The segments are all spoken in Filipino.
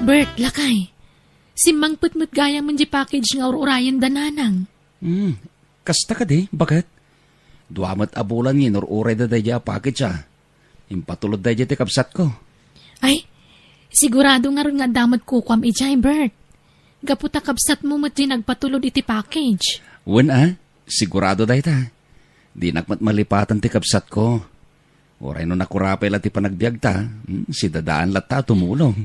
Bert, lakay. Si Mang Putmut gaya man di package nga urayan dananang. Kasta ka di, bakit? Duamat abulan ngin uray da daya package ah. Impatulod daya ti kapsat ko. Ay, sigurado nga ron nga damat kukwam ijay, Bert. Gaputa kapsat mo mat di nagpatulod iti package. Sigurado daya ta. Di nakmat malipatan ti kapsat ko. Oray no nakurapay la ti panagbiag ta, si dadaan lata tumulong.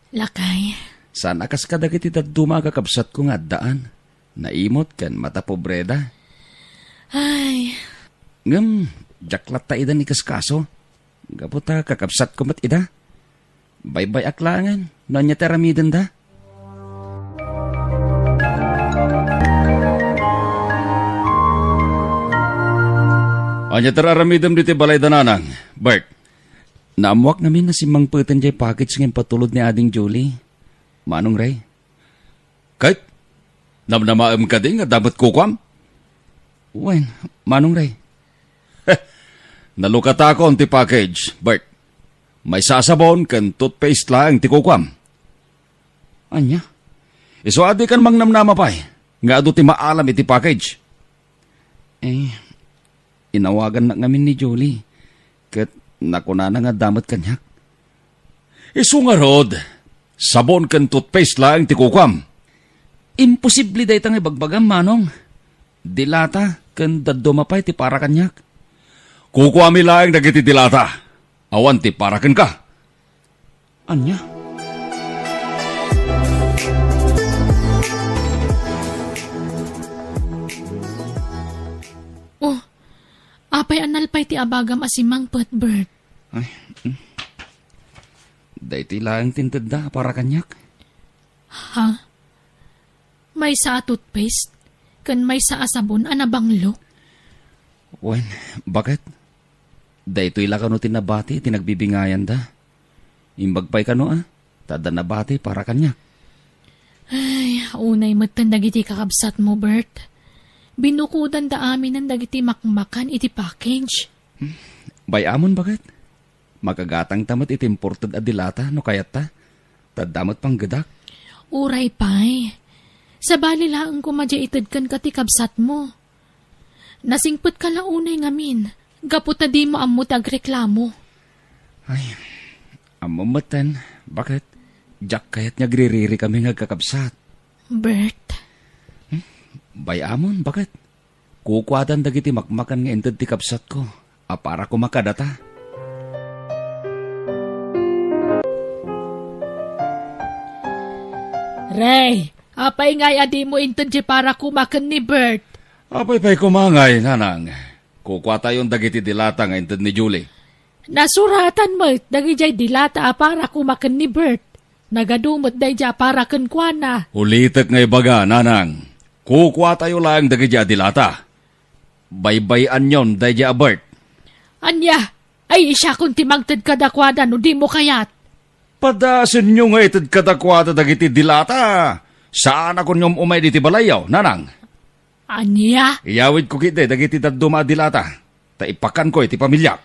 Lakay. Sana kas kadagit iti dumaga kapsat ko nga daan. Naimot kan mata pobreda. Ay. Jaklat ta ida ni kaskaso. Gaputa kakapsat ko mat ida. Baybay aklangan, nonya teramiden da. Anya teraramidem diti balay dananang, Bert. Naamuak namin na si Mang Putan jay package ngayon patulod ni Ading Julie. Manong Ray? Kahit, namnamaam ka din nga dapat kukwam? Wen, Manong Ray? Nalukat ako ang ti package, Bert. May sasabon kan toothpaste lang ti kukwam. Anya? Iso adi kan mang namnamapay, nga ado ti maalam iti package. Inawagan na ngamin ni Julie. Kat nakunana nga damat kanyak. Isu nga rod, sabon kan toothpaste lang ti kukwam. Imposible day tang ibagbagam, Manong. Dilata kan dadumapay ti para kanyak. Kukwami lang dagiti dilata. Awan ti para kan ka. Anya? Apay analpay ti abagam asimang Bert. Ay, day ti lang tintad para kanyak. Ha? May sa toothpaste? Kan may sa asabon anabanglo? Wen, bakit? Day ito'y lakano tinabati, tinagbibingayan da. Imbagpay ka no tada nabati para kanyak. Ay, unay matan dagiti kakabsat mo, Bert. Binukudan da amin ang dagiti makmakan iti package. Bayamon bakit? Makagatang tamat iti imported adilata no kayat ta. Tadamat pang gadak. Uray pay. Sa bali laang kumadya itad kan katikabsat mo. Nasingput ka launay ngamin. Gaputa di mo amot agreklamo. Ay, amamatan. Bakit? Jack kayat niya gririri kami ngagkakabsat. Bert. Bayamon, bakit? Kukwatan dagiti makmakan nga ented ti kapsat ko. Para ko makadata. Ray, apay ngay adi mo ented para kumakan ni Bert. Apay pa'y kumangay, nanang. Kukwata yung dagiti dilata nga ented ni Julie. Nasuratan mo, dagiti dilata para kumakan ni Bert. Nagadumot day para kenkwana. Ulitek nga ibaga, nanang. Kukwa tayo lang dagidya dilata. Baybayan yon dagidya Bert. Anya, ay isya kung timagtad kadakwada no di mo kayat. Padasin nyo nga itad kadakwada dagiti dilata. Saan ako nyom umay diti balayaw, nanang? Anya? Iyawid ko kiti dagiti daduma dilata. Taipakan ko iti pamilya.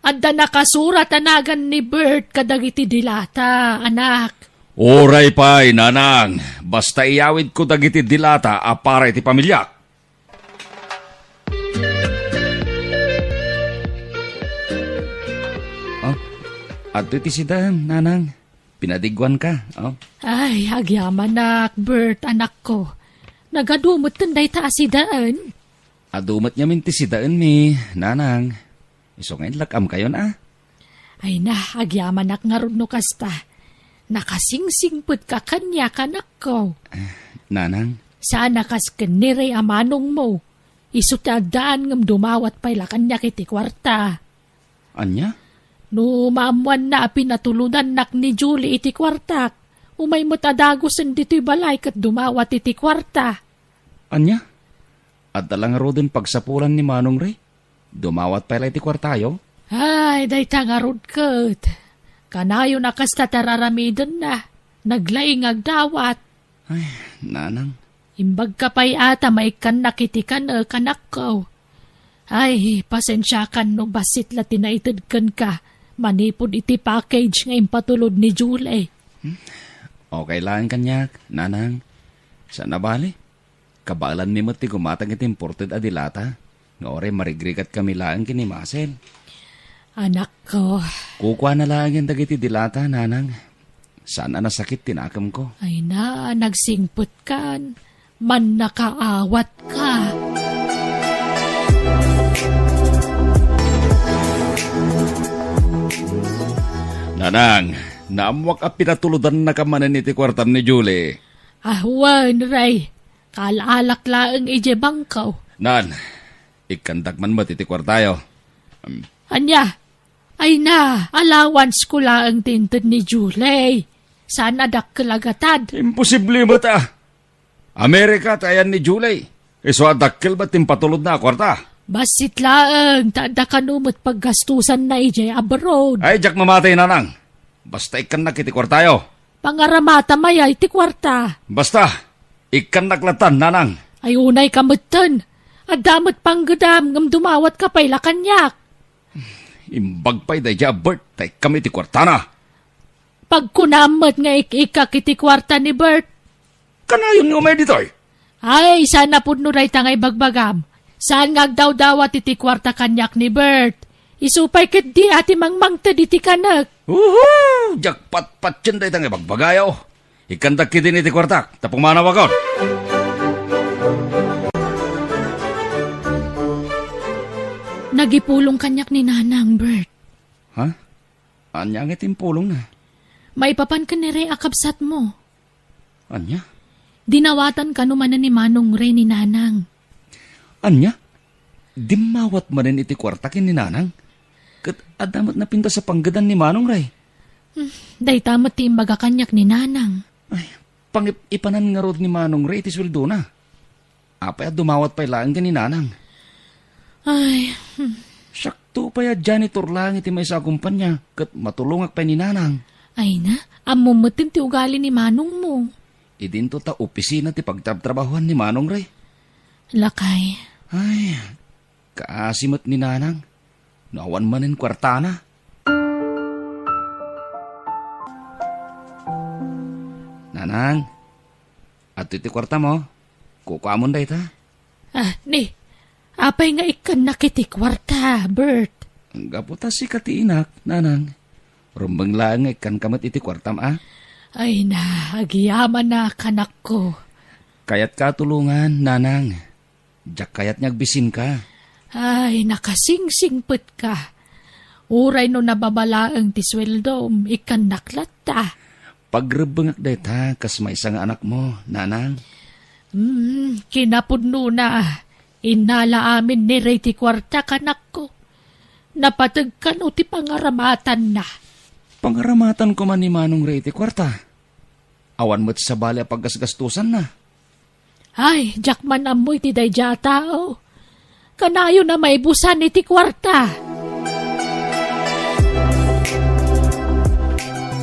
Adda nakasurat anagan ni Bert kadagiti dilata, anak. Oray pa'y, nanang. Basta iyawid ko dagiti dilata para iti pamilya. At iti sidan, nanang. Pinadigwan ka. Ay, agyaman nak, Bert, anak ko. Nagadumot tanday ta asidaan. Adumot niya minti sidaan mi, nanang. Iso ngayon lakam kayo na. Ay na, agyaman nak nga ron no kasta. Nakasingsingput ka kanya kanak ko. Nanang? Sana kas kanire amanong mo. Isutadaan ngam dumawat pa'y kanya kiti kwarta. Anya? No maamuan na pinatulunan nak ni Julie iti kwartak. Umay mo't adagosan dito'y balay kat dumawat iti kwarta. Anya? At talang rodin pagsapulan ni Manong Ray? Dumawat pa'y iti kwartayo? Ay, day tangarod kat. Kanayo na kasta tararamidon na. Naglaing agdawat. Ay, nanang. Imbag ka pa'y ata maikan nakitikan kanak ko. Ay, pasensya kan no basit la tinaitid kan ka. Manipod iti package nga impatulod ni Julie. Okay lang kanyak, nanang. Sana bali? Kabalan ni mo ti gumatang iti imported adilata. Nga ore marigrigat kami lang kinimasel. Anak ko. Kukuha na lang yung dagiti dilata, nanang. Sana nasakit tinakam ko. Ay na, nagsingput kan. Man nakaawat ka. Nanang, naamwak a pinatuludan na kamanan iti kwartam ni Julie. Ahwan, Ray. Kalaalak laang ije bangkaw. Nan, ikandak man iti kwartayo. Anya, ay na, allowance ko laang tinted ni Julie. Sana dakkelagatan. Imposible mo ta. Amerika tayan ni Julie. Iso adakkel ba't impatulod na kwarta? Basit laang, tada kanumot paggastusan na ije abroad. Ay, jak mamatay nanang. Basta ikan nakiti kwartayo. Pangaramata maya iti kwarta. Basta, ikan naklatan nanang. Ay unay kamutan. Adamot panggadam ngam dumawat ka pa'y lakanyak. Imbag pa'y day Bert, tay kami ti kwarta na. Pagkunamot nga ikikak iti kwarta ni Bert. Kanayon nga may ditoy. Ay, sana pudno ray tangay bagbagam. Saan nga agdaw-dawat iti kwarta kanyak ni Bert. Isupay ket di ati mangmangta iti kanak. Woohoo! Jakpat-pat yan day tangay bagbagayaw. Ikandak kitin iti kwartak, tapong manawakon. Nagipulong kanyak ni Nanang, Bert. Ha? Anyang itim pulong na. Maipapan ka ni Ray akabsat mo. Anya? Dinawatan ka numan ni Manong Ray ni Nanang. Anya? Dimawat manin iti kwartakin ni Nanang? Kat adamat na pinta sa panggadan ni Manong Ray. Day tamat ti imbaga kanyak ni Nanang. Ay, ipanan nga rod ni Manong Ray iti sweldo na. Apay at dumawat pa'y laang ni Nanang. Ay, Sakto pa ya janitor lang iti may sa kumpanya. Kat matulungak pa ni Nanang. ay na, amumutin ti ugali ni Manong mo. Idinto ta opisina ti pagtrabahuan ni Manong Ray. Lakay. Ay, kaasimat ni Nanang. Nawan manin kwarta na. Nanang, at iti kwarta mo, kukuamon day ta. Ni, apay nga ikan nakiti kwarta, Bert. Gaputa si katiinak, Nanang. Rumbang lang ikan kamat iti kwartam Ay na, agiyaman na kanak ko. Kayat ka tulungan, Nanang. Diyak kayat nyagbisin ka. Ay, nakasingsingpet ka. Uray no nababalaang ti sweldom, ikan naklat ta. Pagrebengak day ta, kas may isang anak mo, Nanang. Kinapudno na. Inala amin ni Ray ti kwarta kanak ko. Napatag ka no ti pangaramatan na. Pangaramatan ko man ni Manong Ray ti kwarta. Awan mo't sa bali paggasgastusan na. Ay, jakman amoy ti dayja tao. Kanayo na may busan iti kwarta.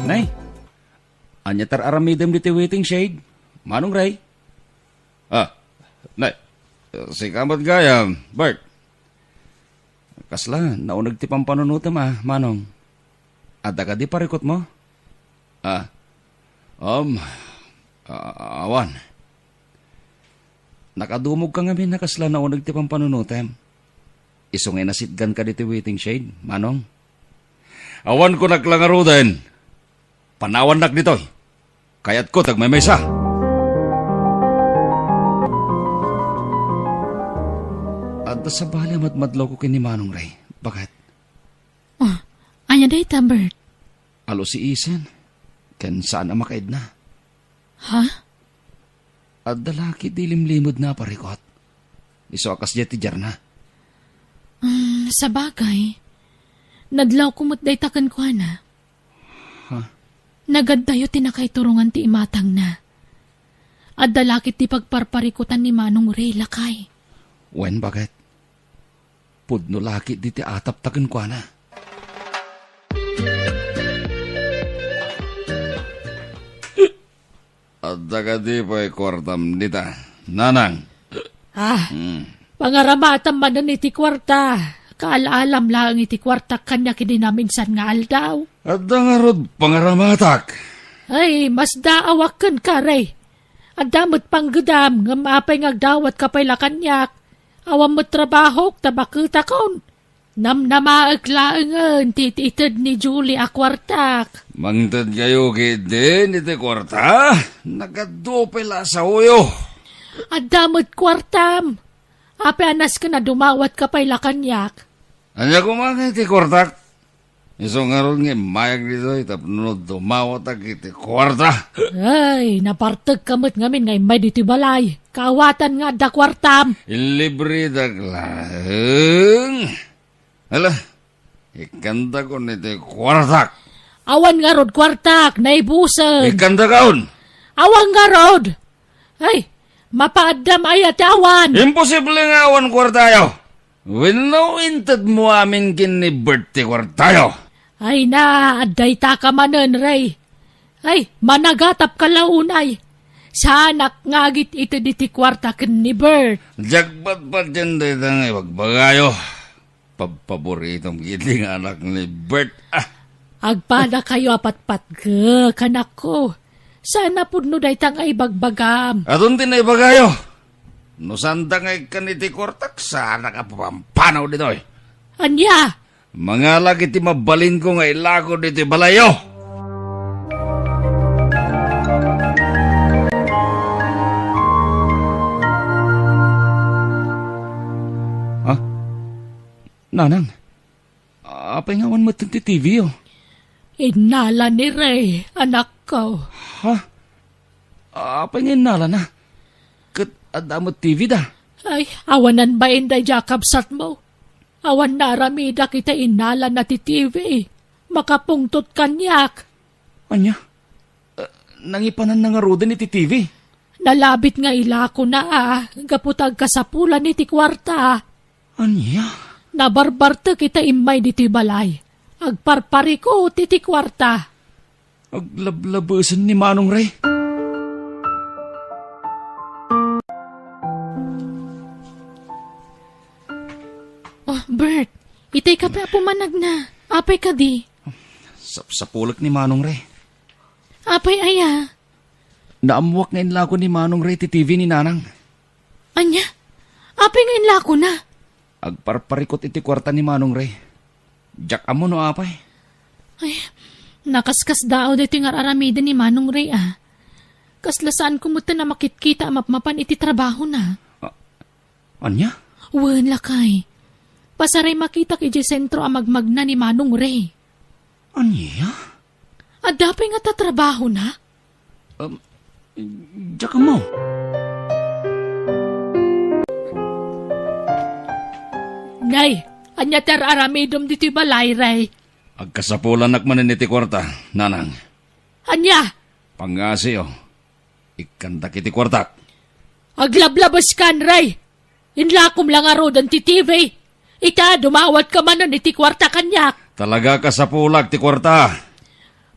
Nay, anya tar aramidem diti waiting shade. Manong Ray? Nay, si kamat gayam, Bert. Kasla, naunag ti pampanunutam Manong. Ada ka di parikot mo? Awan. Nakadumog ka nga nakasla naunag ti pampanunutam. Isungay nasitgan ka diti waiting shade, Manong. Awan ko naklangaro din. Panawan nak dito. Kayat ko tagmamaysa. At sa bala matmadlaw ko kini Manong Ray. Bakit? Anya day ta, Bert? Alo si Isen. Ken saan na makaid na. Ha? At dalaki dilimlimod na parikot. Iso akas diya ti jar na. Sa bagay, nadlaw kumot day takan ko na. Ha? Nagaddayo tinakay turungan ti imatang na. At dalakit ti pagparparikutan ni Manong Ray lakay. Wen bakit? Pudno laki di ti atap taken ko na. At daga di pa kwartam dita. Nanang. Pangaramatan man iti kwarta. Kaalaalam lang iti kwarta kanya kini namin san nga aldaw. At nga rod pangaramatak. Ay, mas daawakan ka, Ray. Ang damot pang gudam, nga maapay ngagdawat ka pa'y lakanyak. Awam mo trabaho, tabakita kon. Namnamaag laangan, tititid ni Julie a kwartak. Mangtad kayo din iti kwarta. Nagadope la sa uyo. Ang damot kwartam. Ape anas ka na dumawat ka pa'y lakanyak. Anya kumang iti kwartak. Iso nga ron nga mayag dito itapno dumawat ag iti kwarta. Ay, napartag kamot ngamin ngay may dito balay. Kawatan nga da kwartam. Ilibre daglang. Ala, ikanta ko niti kwartak. Awan nga rod kwartak, naibusan. Ikanta kaon. Awan nga rod. Ay, mapaadam ay at awan. Imposible nga awan kwartayo. Winawintad mo amin kiniberte kwartayo. Ay na, aday ta ka manan, Ray. Ay, managatap ka launay. Sanak ngagit ito diti kwarta ken ni Bert. Jagbat pa dyan dito nga iwagbagayo. Paboritong giling anak ni Bert. Agpada kayo apat-pat ka, kanak ko. Sana pudno day tang ay bagbagam. Atun tinaybagayo. No sanda nga ikaniti kwartak, sana ka pampanaw dito eh. Anya? Mga lagi ti mabalin ko nga ilago dito balayo. Ha? Nanang, apay nga wan mo ti TV oh. Inala ni Ray, anak ko. Ha? Apay nga inala na? Kat adamot TV da? Ay, awanan ba inday Jacob sat mo? Awan naramida kita inala na ti TV. Makapungtot kanyak. Anya? Nangipanan na nga roden iti TV. Nalabit nga ilako na gaputag kasapulan iti kwarta. Anya? Nabarbarte kita imay diti balay. Agparpari ko titi kwarta. Aglablabasan ni Manong Ray. Oh, Bert, itay ka pa pumanag na. Apay ka di. Sa pulak ni Manong Ray. Apay aya. Naamuwak nga inlako ni Manong Ray ti TV ni Nanang. Anya? Apay nga inlako na. Agparparikot iti kwarta ni Manong Ray. Jack amo no apay. Ay, nakaskas dao dito nga aramida ni Manong Ray Kaslasaan kumuta na makitkita mapmapan iti trabaho na. Anya? Wan lakay. Pasaray makita kay sentro magmagna ni Manong Ray. Anya? Adapay nga tatrabaho na? Jack mo. Nay, anya ter aramidom dito balay, Ray. Agkasapulan nakmanin iti kwarta, Nanang. Anya? Pangasi oh. Ikantak iti kwartak. Aglablabas kan, Ray. Inlakom lang arodan ti TV. Ita, dumawat ka manan iti kwarta kanyak. Talaga ka sa pulag ti kwarta.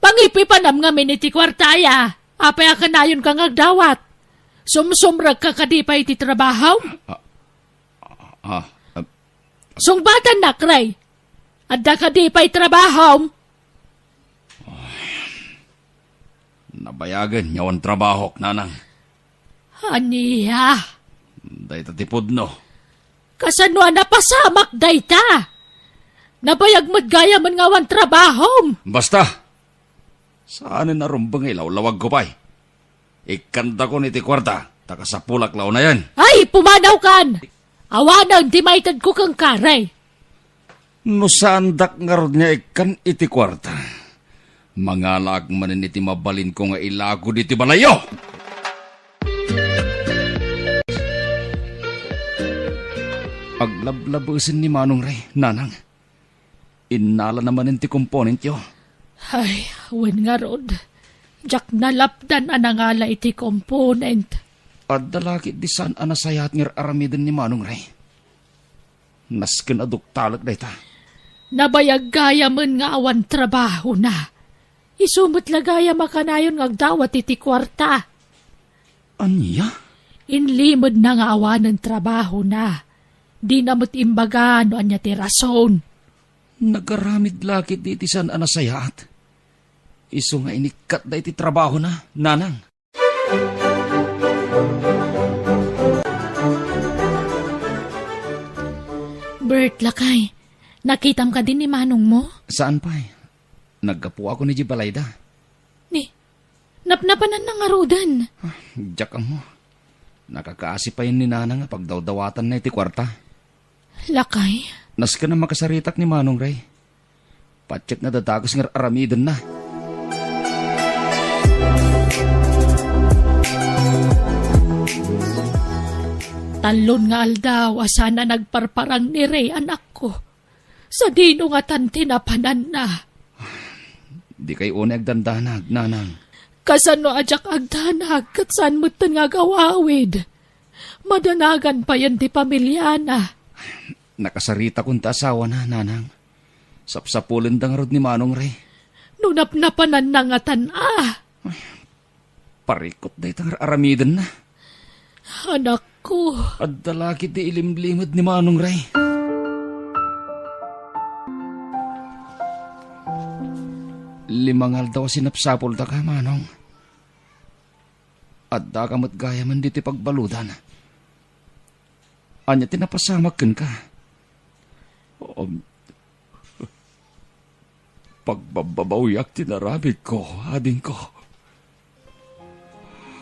Pangipipanam nga min iti kwarta ya. Apay akanayon kang agdawat. Sumsumrag ka kadipay iti trabaho. Sungbatan na, Ray. Adda kadipay trabaho. Nabayagan yawan trabaho, Nanang. Aniya. Dahil tatipod no. Kasanwa na pasamak dayta. Nabayag mo't gaya man ngawan trabaho. Basta. Saan na rumbang ilawlawag ko pa'y. Ikanta ko niti kwarta. Taka sa pulak lao na yan. Ay, pumanaw kan. Awanang di maitad ko kang karay. No sandak nga rod niya ikan iti kwarta. Mangalag manin iti mabalin ko nga ilago diti balayo. Paglablabasin ni Manong Ray, Nanang. Inala naman iti komponent yo. Ay, wen nga rod. Jak nalapdan anangala iti komponent. At dalakit di saan anasayat ngir aramidin ni Manong Ray. Nasken aduktalak dayta. Nabayag gaya man nga awan trabaho na. Isumot lagaya makanayon ngagdawat iti kwarta. Anya? Inlimod na nga awan ng trabaho na. Di namot imbaga no anya ti rason. Nagaramid lakit di itisan anasayaat. Iso nga inikat da iti trabaho na, nanang. Bert, lakay, nakitam ka din ni manong mo? Saan pa eh? Naggapu ako ni Jibalayda. Ni, napnapanan ng arudan. Diyak mo. Nakakaasi pa yun ni nanang nga pagdawdawatan na iti kwarta. Lakay? Nas ka na makasaritak ni Manong Ray. Patsyak na dadagos nga aramidan na. Talon nga aldaw, asana nagparparang ni Ray anak ko. Sa dino nga tan tinapanan na. Di kay une agdandanag, nanang. Kasano ajak agdanag, kat saan mo nga gawawid. Madanagan pa yan ti pamilya na. Nakasarita kong asawa na, nanang. Sapsapulan dang rod ni Manong Ray. Nunapnapanan na nga tan-ah. Parikot da itang aramidan na. Anak ko. At dalakit di ilimlimod ni Manong Ray. Limangal daw sinapsapol da ka, Manong. At da kamot gaya man diti pagbaludan. Anya tinapasamakin ka. Pagbababawiyak tinaramid ko, ading ko.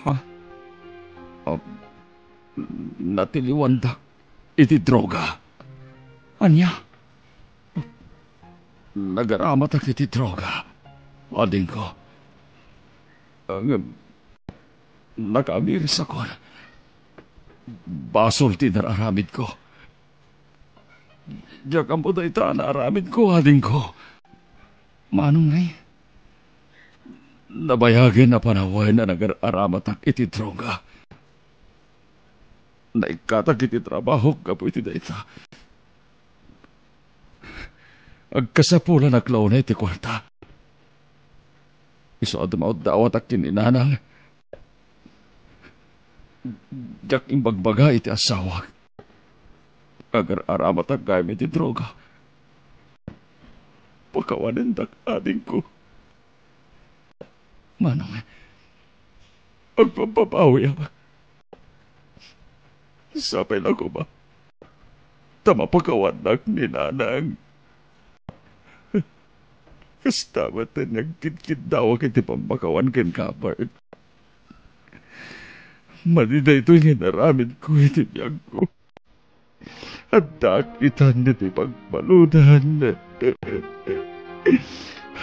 Ha? Natiliwandak iti droga. Anya? Nagaramat ak iti droga. Ading ko. Nakamiris ako. Basol tinararamid ko. Diyak ang puda ita naaramid ko, ading ko. Manong Ray? Nabayagin na panaway na nag-aramatak iti droga. Naikatak iti trabaho kapo iti daita. Agkasapulan na klaw na iti kwarta. Iso adamaw dawat ak kininanang. Diyak imbagbaga iti asawag. Agar-aramatak gamit iti droga. Pakawanin dak ading ko. Manong, agpapapawi ako. Sapay na ko ba? Tama pakawanak ni nanang. Kastamat na nagkit-kit daw kiti pampakawan kin kapart. Manina ito'y nginaramid ko iti biyag ko. At dakitan niti pagbaludan.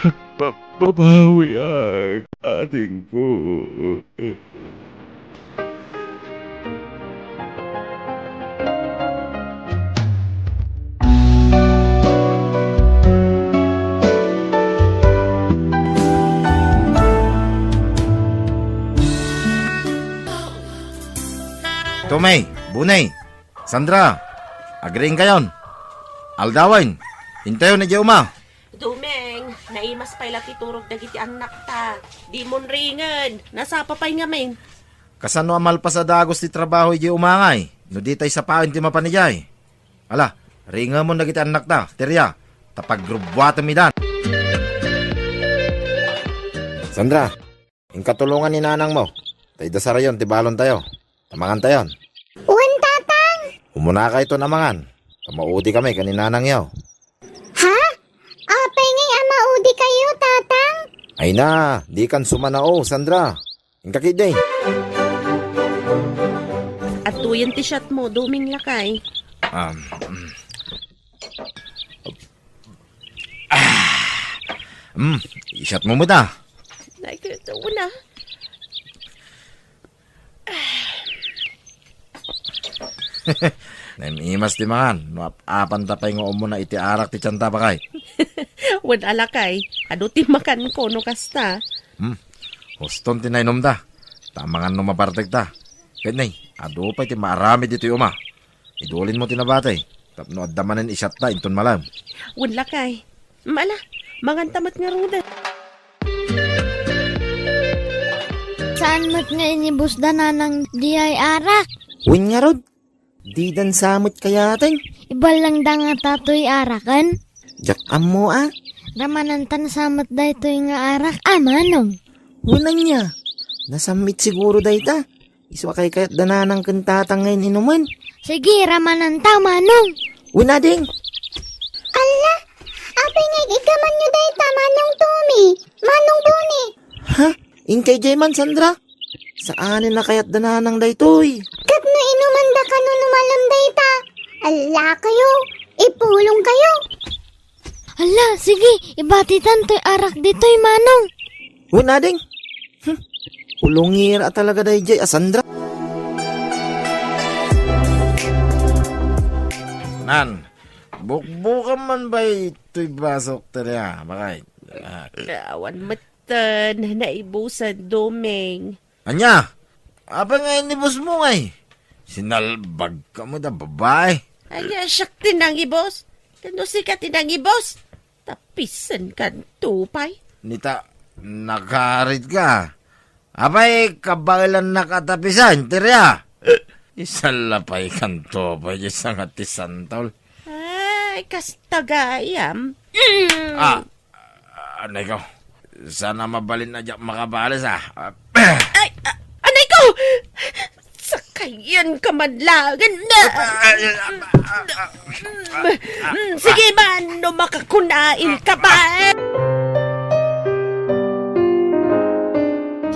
Agpapabawi ang ating ko. Tomay, Bunay, Sandra, agreeing kayon. Aldawin, hintayon na Juma. Dumeng, naimas pa'y laki turog dagiti anak ta. Di mon ringan, nasapa pa'y ngamin. Kasano amal pa sa dagos ti trabaho iji umangay, no di tay sa paon ti mapanijay. Ala, ringan mo dagiti anak ta, terya, tapaggrubwatan mi dan. Sandra, ingkatulungan ni nanang mo. Tay dasarayon, ti balon tayo. Tamangan tayon. Uwan, tatang! Umuna ka ito namangan. Tamaudi kami kaninanang yaw. Ha? Apay ngay amaudi kayo, tatang? Ay na, di kan sumanao, Sandra. Ingkakiday. At tuyan ti shot mo, duming lakay. Isyat mo mo ta. Una. Namimas ti mangan. Apan tapay nga umo na iti arak ti tiyanta pa kay. Wala lakay. Ado ti makan ko no kasta. Huston ti nainom ta. Tamangan no maparteg ta. Kahit nay, ado pa iti marami dito yung Idulin mo tinabatay. Tapno adamanin isyat ta inton malam. Wala lakay. Mala, mangan tamat nga ruda. Saan mo't nga inibus da na ng di ay arak? Uwin nga rod. Di dan samot kayatin. Ibalang da nga tatoy arakan. Jak amo Ramanantan samot da ito'y nga arak. Manong. Unan niya. Nasamit siguro dayta. Iswa kay kayat dananang kantatang ngayon inuman. Sige, ramananta, manong. Una ding. Ala, apay nga ikaman nyo dayta, Manong Tommy, Manong Buni. Ha? Inkay Jayman, Sandra? Saanin na kayat dananang daytoy? Kat no inuman da ka no lumalam dayta. Ala kayo, ipulong kayo. Ala, sige, ibatitan to'y arak dito'y manong. Una ding. Ulungir talaga day Sandra. Nan, bukbukan man ba ito'y basok tala? Bakay? Awan matan, naibusan domeng. Anya, apa nga inibos mo ngay? Sinalbag ka mo da babae. Aya, siyak tinangi, boss. Kano si ka tinangi, boss? Tapisan kan tupay. Nita, nakarit ka. Apay, kabagilan nakatapisan, tirya. Isalapay kan tupay, isang atisan tol. Ay, kastagayam. Anay ko, sana mabalin na dyan makabalis Ay, anay ko! Sakayan ka manlagan na! Sige man, no makakunain ka ba?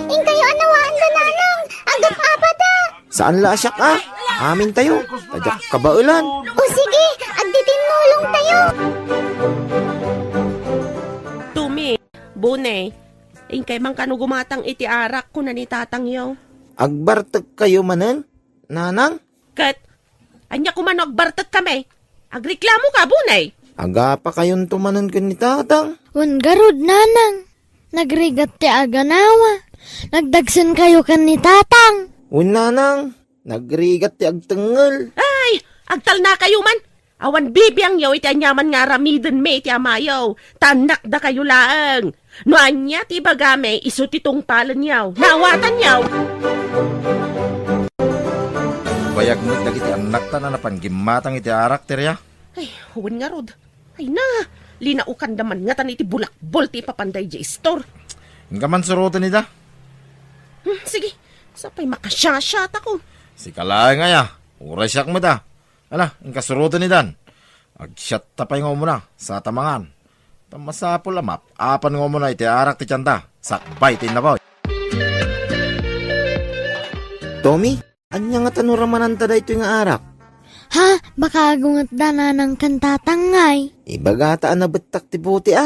In kayo anawaan da nanang, agap apata. Saan la asyak Amin tayo. Tajak kabaulan. O sige, agditin nulong tayo. Tumi, Bune, kay mang kano gumatang iti arak ko na ni tatang yaw. Agbartag kayo manen, nanang? Kat, anya kumanog bartat kami. Agreklamo ka, Bune. Aga pa kayon tumanan ka ni tatang. Garod nanang. Nagrigat ti aganawa. Nagdagsan kayo kan ni tatang. Nanang, nagrigat ti agtengel. Ay, agtal na kayo man. Awan bibiyang yaw iti anyaman nga ramiden me iti amayaw. Tanak da kayo laang. No anya ti bagame iso titong palan yaw. Nawatan yaw. Bayag mo dagiti anak ta na napanggimatang iti arak, tirya. Ay, huwin nga rod. Ay na, linaukan daman nga tan iti bulakbol ti papanday di store. Nga man surutan nida. Sige, sapay makasyasat ako. Si kalay nga ya, uray siyak mo da. Ala, ang kasurutan ni Dan. Agsyat tapay nga muna sa tamangan. Tamasapol lamap, apan nga muna iti arak ti tiyanda. Sakbay ti nabaw. Tommy, anya nga tanuramanan tada ito nga arak? Ha? Baka agungat da nanang kan tatangay. Ibagataan na betak ti buti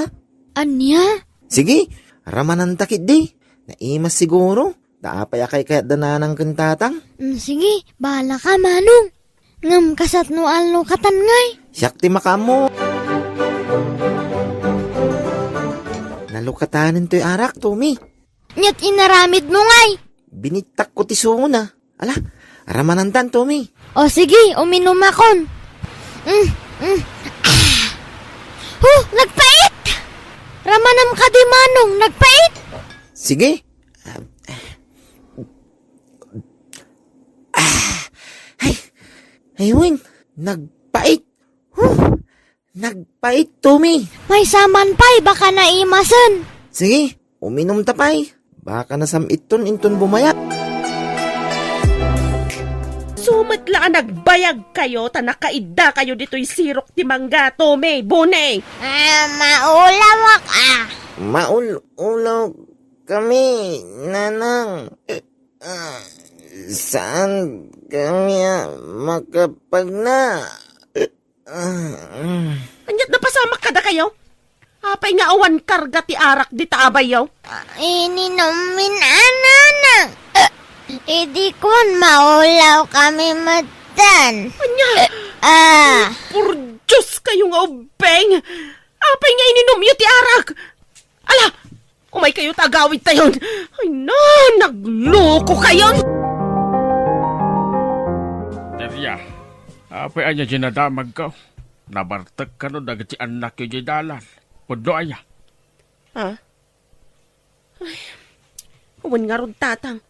Anya? Sige, ramanan takit di. Naimas siguro. Daapay akay kayat dananang kan tatang. Sige, bahala ka manong. Ngam kasat no alno katangay. Siyak ti makamo. Nalukatanin to'y arak, Tommy. Nyat inaramid mo ngay. Binitak ko ti sungo na. Ala, ramanantan, Tommy. O sige, uminom akon. Nagpait! Ramanam ka di manong, nagpait! Sige. Ayun, nagpait. Nagpait, Tommy. May saman pa'y, baka naimasan. Sige, uminom tapay. Baka nasamit ton inton bumaya. Sumat lang nagbayag kayo, tanakaida kayo dito'y sirok ti mangga, Tome, Bune. Maulawak Maulaw kami, nanang. Saan kami makapagna? Anyat na pasamak kada kayo? Apay nga awan karga ti arak di taabay yaw. Ininumin nanang. Idi kon maulaw kami matan. Anya? Por Diyos kayo nga ubeng. Apay nga ininom yu ti arak. Ala, umay kayo tagawid tayon. Ay na, nagloko kayon. Darya, apay anya ginadamag ka. Nabartag ka no dagiti anak yu jidalan. Pudo aya. Ha? Ay, uwan nga ron tatang.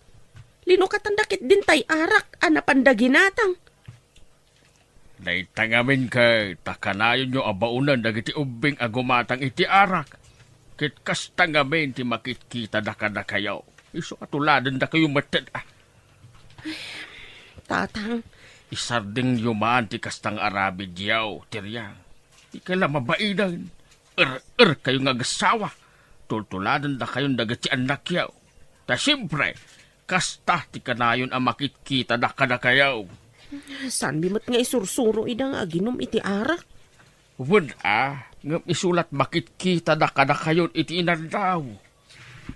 Linukatan dakit din tay arak, anapan daginatang. Naitangamin kay takanayon nyo abaunan dagiti ubing agumatang iti arak. Kit kastangamin ti makitkita da kada kayaw. Iso katuladan da kayo matad. Tatang, Isarding yumaan ti kastang arabid yaw, tiryang. Ikala mabaidan. Kayo nga gasawa. Tultuladan da kayong dagiti anak yaw. Ta siyempre, kasta ti kanayon ang makitkita da kada kayaw. saan bimot nga isursuro idang aginom iti arak? Wud ngam isulat makitkita da kada kayon iti inandaw.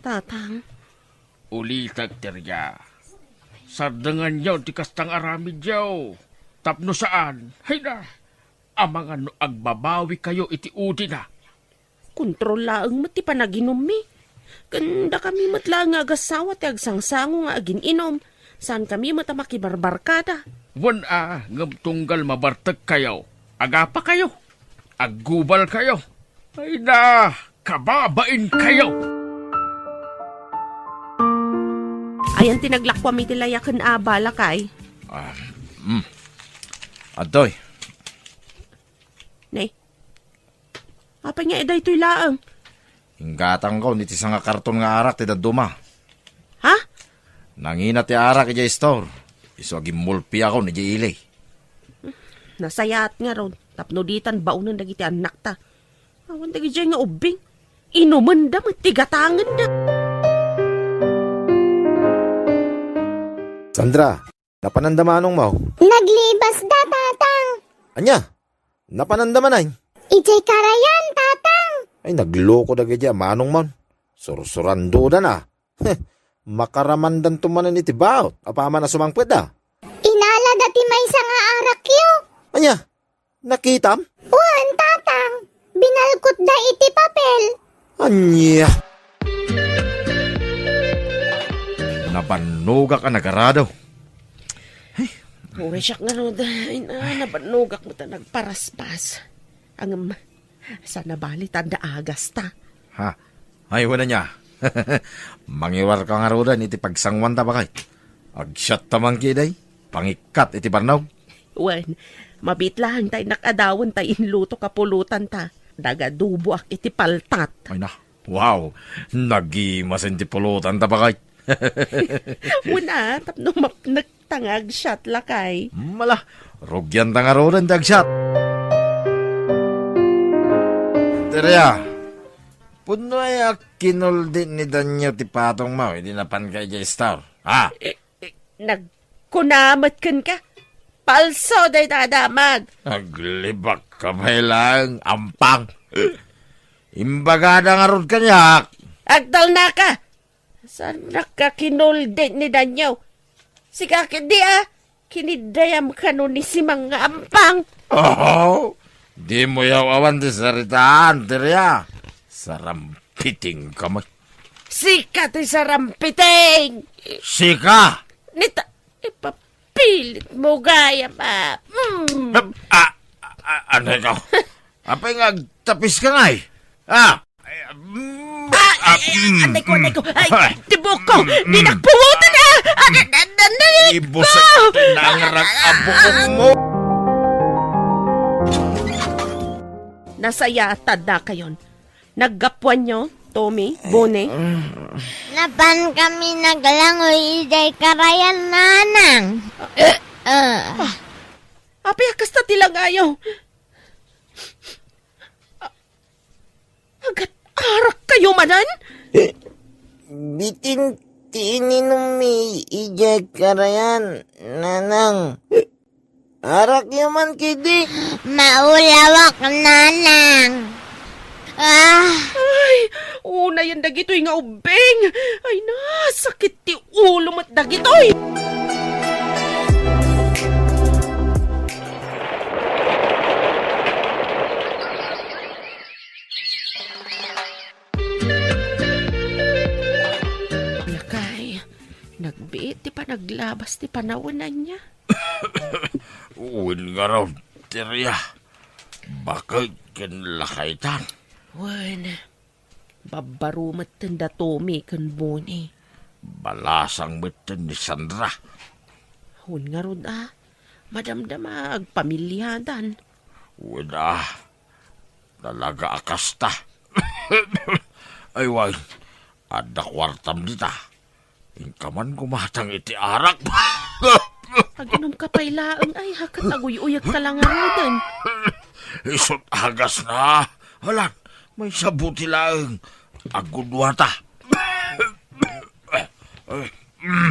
Tatang, Ulitag terya. Sardangan yaw ti kastang aramid yaw. Tapno saan? Hay na. Amang ano agbabawi kayo iti udi na. kontrol laang mo ti panaginom mi. Kanda kami matla nga agasawa ti agsangsango nga agin inom. Saan kami matamakibarbarkada? Wan ngam tunggal mabartag kayo. Agapa kayo. Aggubal kayo. Ay na, kababain kayo. Ayan tinaglakwa mi ti layaken abala kay. Adoy, Nay, apa nga eday to'y laang? inggatang ko niti nga karton nga arak ti daduma. Ha? Nangina ti arak iti store. Iso agimulpi ako ni ilay. Nasayat nga ron. Tapnoditan baunan dagiti anak ta. Awan dagi dyan nga ubing. Inuman da matigatangan da. Sandra, napanandamanong mo. Naglibas da, tatang. Anya, napanandaman ay. Ijay karayan, tatang. Ay, nagloko na gadya, manong mon. Sursurando da na. Makaramandan tumanan iti baot. Apaman na sumangpwed da. Inala dati may nga arak yo. Anya, nakitam? Uwan, tatang. Binalkot da iti papel. Anya. Nabanuga ka nagarado. Uri siya nga ron. Ay na, nabanugak mo ta nagparaspas. Ang sana bali tanda agas ta. Ha? Ay, wala niya. Mangiwar ka nga rodan iti pagsangwan ta bakay. Agsyat tamang kiday. Pangikat iti barnaw. Uwan, mabitlahan tayo nakadawan tayo inluto kapulutan ta. Dagadubo ak iti paltat. Ay na. Wow. Nagimasin ti pulutan ta bakay. Una, tapno nagtangag shot lakay. Mala. Rugyan ta nga rodan dagsyat. Terya. Puno ay kinuldi ni Danyo ti patong mo. Hindi napan kay J-Star. Ha? Nagkunamat kan ka. Palso day dadamag. Naglibak ka may lang. Ampang. Imbagada nga ron kanyak. Agdal na ka. Saan nakakinuldi ni Danyo? Siga di kinidayam ka nun ni si mga ampang. Oh, di mo yaw awan di saritaan, Terya. Sarampiting ka mo. Sika ti sarampiting. Sika! Nita, ipapilit mo gaya pa. Ano ikaw? Apay nga, tapis ka nga eh. Anay ko. Ay, tibok ko. Di nakpumutan na. Ibusak tinangarak abong mo. Nasayatad na kayon. Naggapuan nyo, Tommy, Bone. Napan kami naglangoy iday karayan nanang. Apay, kasta tilang ayaw. Agat arak kayo manan? Bitin tininom mi ijay karayan, nanang. Arak yaman kidi. Maulawak nanang. Ay, una yan dagitoy nga ubeng. Ay na, sakit ti ulo mat dagitoy. Lakay, nagbiit ti pa naglabas ti panawanan niya. Uwin nga raw, Terya. Bakit kinlakaitan? Wan, babarumat tanda Tommy kan Bone. Balasang bitin ni Sandra. Hun nga ron madamdamag pamilyadan. Wala. Talaga akasta. Ay, wag. Ada kwartam dita. Ingkaman kumatang iti arak. Aginom ka pailaang ay hakat aguy-uyag ka lang arudan. Isot agas na. Halan, may sabuti lang. Agudwata.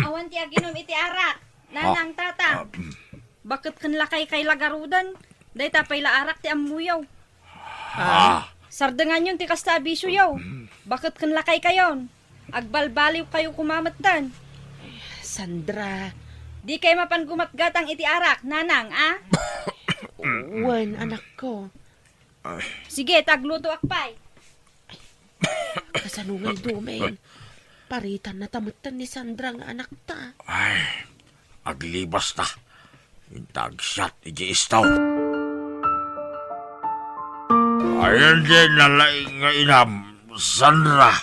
Awan ti aginom iti arak. Nanang tata. Bakit kan lakay kay lagarudan? Day tapay la arak ti amuyaw. Sardengan yun ti kasta abisyo yaw. Bakit kan lakay kayon? Agbalbaliw kayo kumamatdan. Sandra. Di kayo mapangumatgatang iti arak, nanang, ah? Uwan, anak ko. Sige, tagluto akpay. Kasanungay dumain. Paritan na tamutan ni Sandra nga anak ta. Ay, aglibas na. Intag shot, iji istaw. Ayan din nalaing nga inam, Sandra.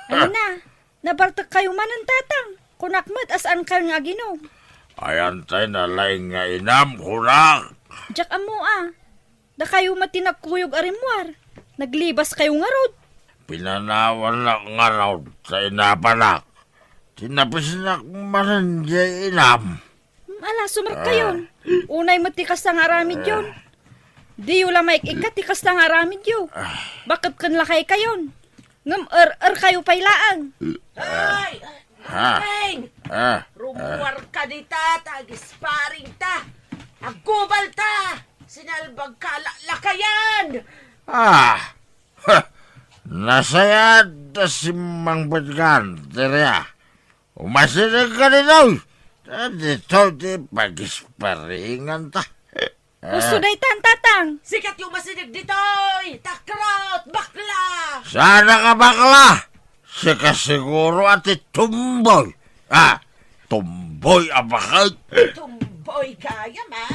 Ay na, nabartak kayo man ang tatang. Kunakmat asaan ka nga ginom. Ayan tayo nalaing nga inam, kurang. Jak amo ah. Da kayo matinagkuyog arimwar. Naglibas kayo nga rod. Pinanawan na nga raw sa inapanak. Tinapis na manan di inam. Ala, sumar kayon. Unay matikas na nga aramid yun. Di yun lang maikikat, tikas na nga aramid yun. Bakit kan lakay kayon? Ngam kayo pailaan. Ay! Beng! Rumuwar ka di ta, tagisparing ta. Agubal ta! Sinalbag ka lakayan! Nasayad na si Mang Badgan, Teriya. Umasinig ka nito. Dito di pagisparingan ta. Gusto day tatang. Sikat yung masinig dito! Takrot! Bakla! Sana ka bakla? Sika siguro ati tumboy. Tumboy abakay. Tumboy kaya ma!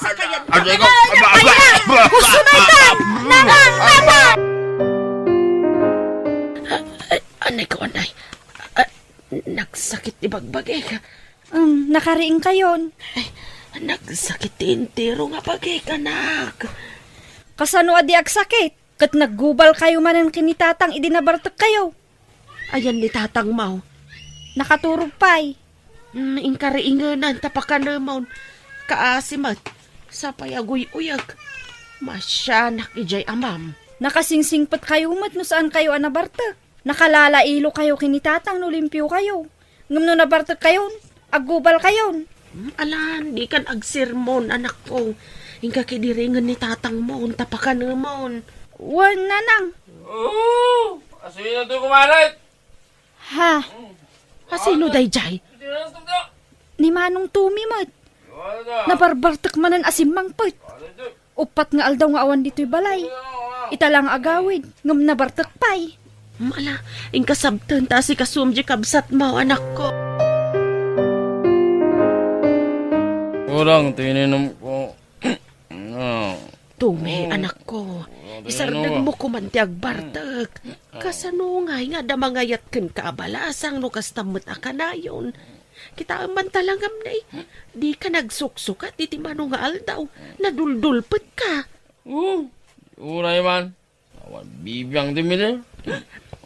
Sakayan ka na! Gusto na itan! Nanang! Anay ko, anay. Nagsakit ibagbagay ka. Nakariing kayon. Ay, nagsakit intero nga bagay ka, anak. Kasano adi agsakit? Kat naggubal kayo man ang kinitatang idinabartak kayo. Ayan ni tatang mau. Nakaturog pa'y. Ingkariinganan tapakan naman. Kaasimat. Sapay aguy-uyag. Masyanak ijay amam. Nakasingsingpat kayo mat no saan kayo anabartak. Nakalalailo kayo kinitatang no limpyo kayo. Ngam no nabartak kayon. Aggubal kayon. Alan, di kan agsermon, anak ko. Ingka kidiringan ni tatang mo, tapakan naman. Wan, nanang. Oo! Asino ito kumalit? Ha? Asino day jay? Ni Manong Tumi, mat. Nabarbartak manan asimang put. Upat nga aldaw nga awan dito'y balay. Italang agawid, ngam nabartak pa'y. Mala, ingka sabtan ta si kasumji kabsat mo, anak ko. Kurang, tininom ko. Tumi, anak ko. Isardag mo kumantiag bartak. Kasanungay nga damangayat ken kaabalasang no kastamot akanayon. Kita man talangam na di ka nagsuksukat iti manong nga aldaw. Naduldulpet ka. Uray man. Awan bibiyang dimili.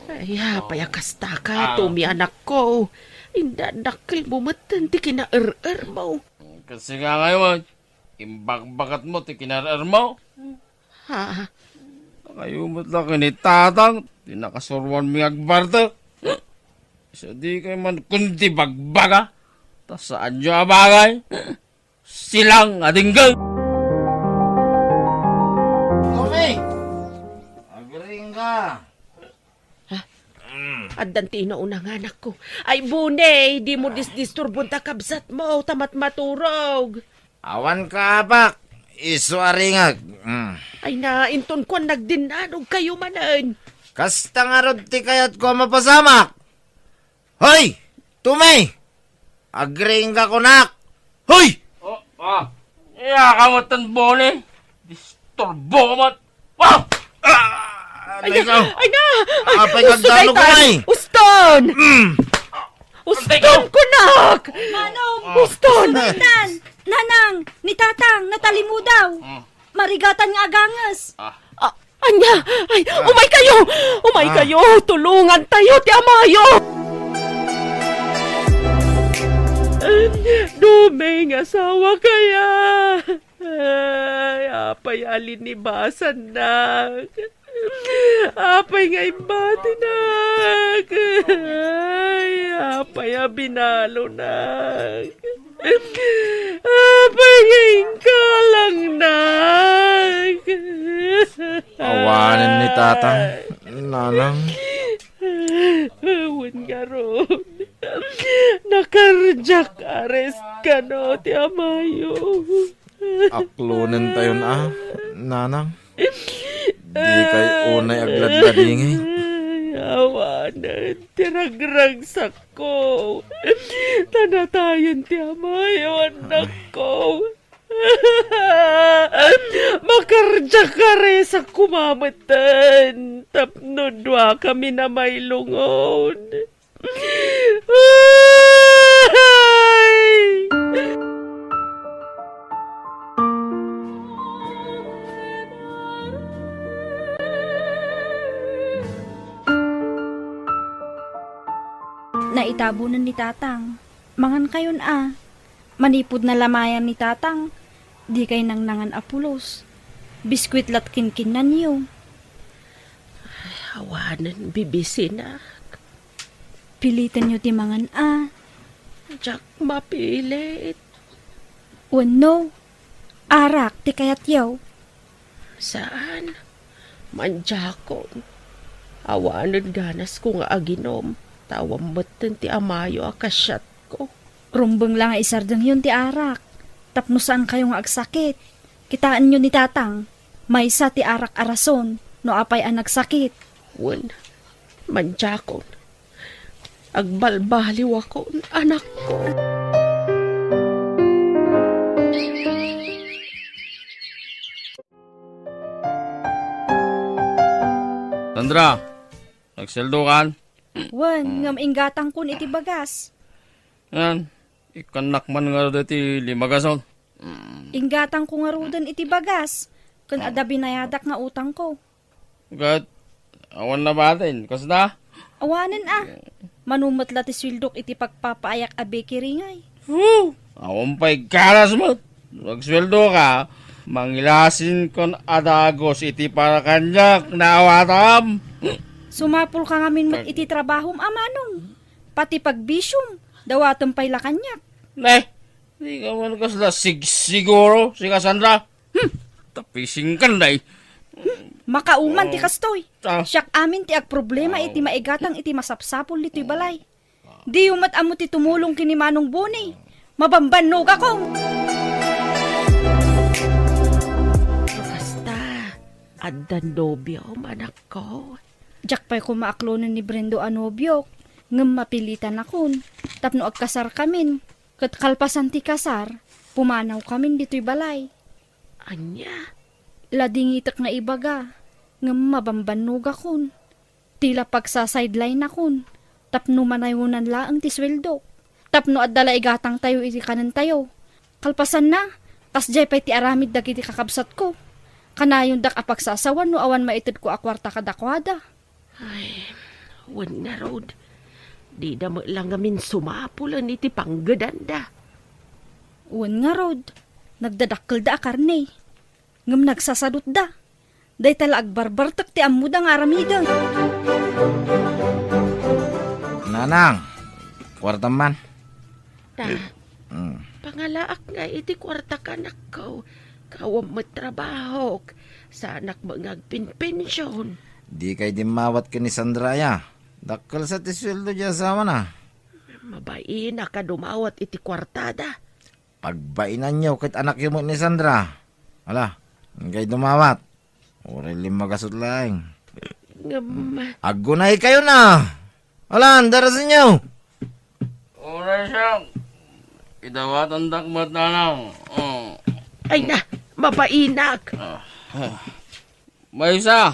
Ay, payakasta ka, Tumi, anak ko. Indadakil mo matan ti kina-er-er mo. Kasi nga ngayon, imbag-bagat mo, tikinarar mo. Ha? Kayo mo't lang kinitatang, tinakasurwan mi agbarta. So di kayo man kundi bagbaga. Tas saan nyo abagay? Silang adinggal. Tumi! Agring ka. Addan tinauna nga anak ko. Ay bunay, di mo disturbon ta kabsat mo, tamat maturog. Awan ka abak. Iso aringag. Ay nainton ko nagdinanog kayo manan. Kasta nga rod ti kayat ko mapasamak. Hoy! Tumi! Agring ka kunak. Hoy! Iya kamatan bone. Disturbo mat. Ay na! Apay kagdano ko ay! Uston! Uston ko, nak! Manong! Uston! Sumundan! Nanang! Ni Tatang! Natali mo daw! Marigatan nga agangas! Anya! Ay, umay kayo! Umay kayo! Tulungan tayo, ti Amayo! Dumeng asawa kaya! Ay, apay alinibasan na! Apay nga ibati na! Ay, apay abinalo na! Apay nga ingkalang na! Awanin ni Tatang, Nanang. Awan nga ron. Nakarjak arrest ka no, ti Amayo. Aklunin tayo na, Nanang. Di kay unay agladladingay. Awanan, tiragrag sa ko. Tanatayan ti Amayo, anak ko. Makarja ka rin sa kumamatan. Tapno dwa kami na may lungon. Ay! Naitabunan ni Tatang. Mangan kayon Manipod na lamayan ni Tatang. Di kay nang nangan apulos. Biskwit lat kinkinan niyo. Awanan, bibisin na. Pilitan niyo ti mangan Jack, mapilit. Wano. Arak ti kayat yaw. Saan? Manjakon. Awanan ganas ko nga aginom. Tawang batan ti Amayo akasyat ko. Rumbeng lang nga isardang yun ti arak. Tapno saan kayo nga agsakit. Kitaan nyo ni Tatang. May sa ti arak arason. No apay ang nagsakit. Wan, manjakon. Agbalbaliw ako, anak ko. Sandra, nagseldo kan? Wan, ngam inggatang kun iti bagas. Yan, ikanak man nga dati limagason. Inggatang ko nga rudan iti bagas. Kun ada binayadak nga utang ko. Gat, awan na ba atin? Kasda? Awanan Manumat lati swildok iti pagpapaayak a bakery ngay. Awan pa'y karas mo. Magsweldo ka, mangilasin kon adagos iti para kanyak na awatam. Sumapul ka ngamin mat iti trabahom amanong. Pati pagbisyong, dawatom pa'y lakanyak. Di ka man kasla siguro, si Cassandra. Tapising kan day. Makauman ti kastoy. Ah. Siyak amin ti ag problema iti maigatang iti masapsapol iti balay. Di umat amo ti tumulong kini Manong Boney. Mabambanog ako. Basta, addan nobyo, manak ko. Diyak pa'y kumaaklonan ni Brendo anobyo. Ngem mapilitan akon. Tapno agkasar kamin. Kat kalpasan ti kasar, pumanaw kamin dito'y balay. Anya? Ladingitak nga ibaga. Ngem mabambanog akon. Tila pagsasideline akon. Tapno manayunan laang ti sweldo. Tapno addala igatang tayo iti kanan tayo. Kalpasan na, kasjay pa'y ti aramid dagiti kakabsat ko. Kanayon dak apagsasawan no awan maitid ko akwarta kadakwada. Ay, wan nga road. Di na mo lang ngamin sumapulan iti panggedanda. Wan nga rod, nagdadakkel da akarne. Ngam nagsasadot da. Day tala agbarbartak ti amuda nga aramidang. Nanang, kwarta man. Pangalaak nga iti kwarta kanak ko. Kawam mo trabaho. Sa anak mo ngagpinpensyon. Di kay dimawat ka ni Sandra ya. Dakkel sa tisweldo dyan sama na. Mabain na ka dumawat iti kwartada. Pagbainan nyo kahit anak yun mo ni Sandra. Ala, kay dumawat. Uri limagasot lang. Agunay kayo na. Ala, darasin nyo. Ura siyang. Idawat ang dakmat na lang. Ay na, mabainak. May isa.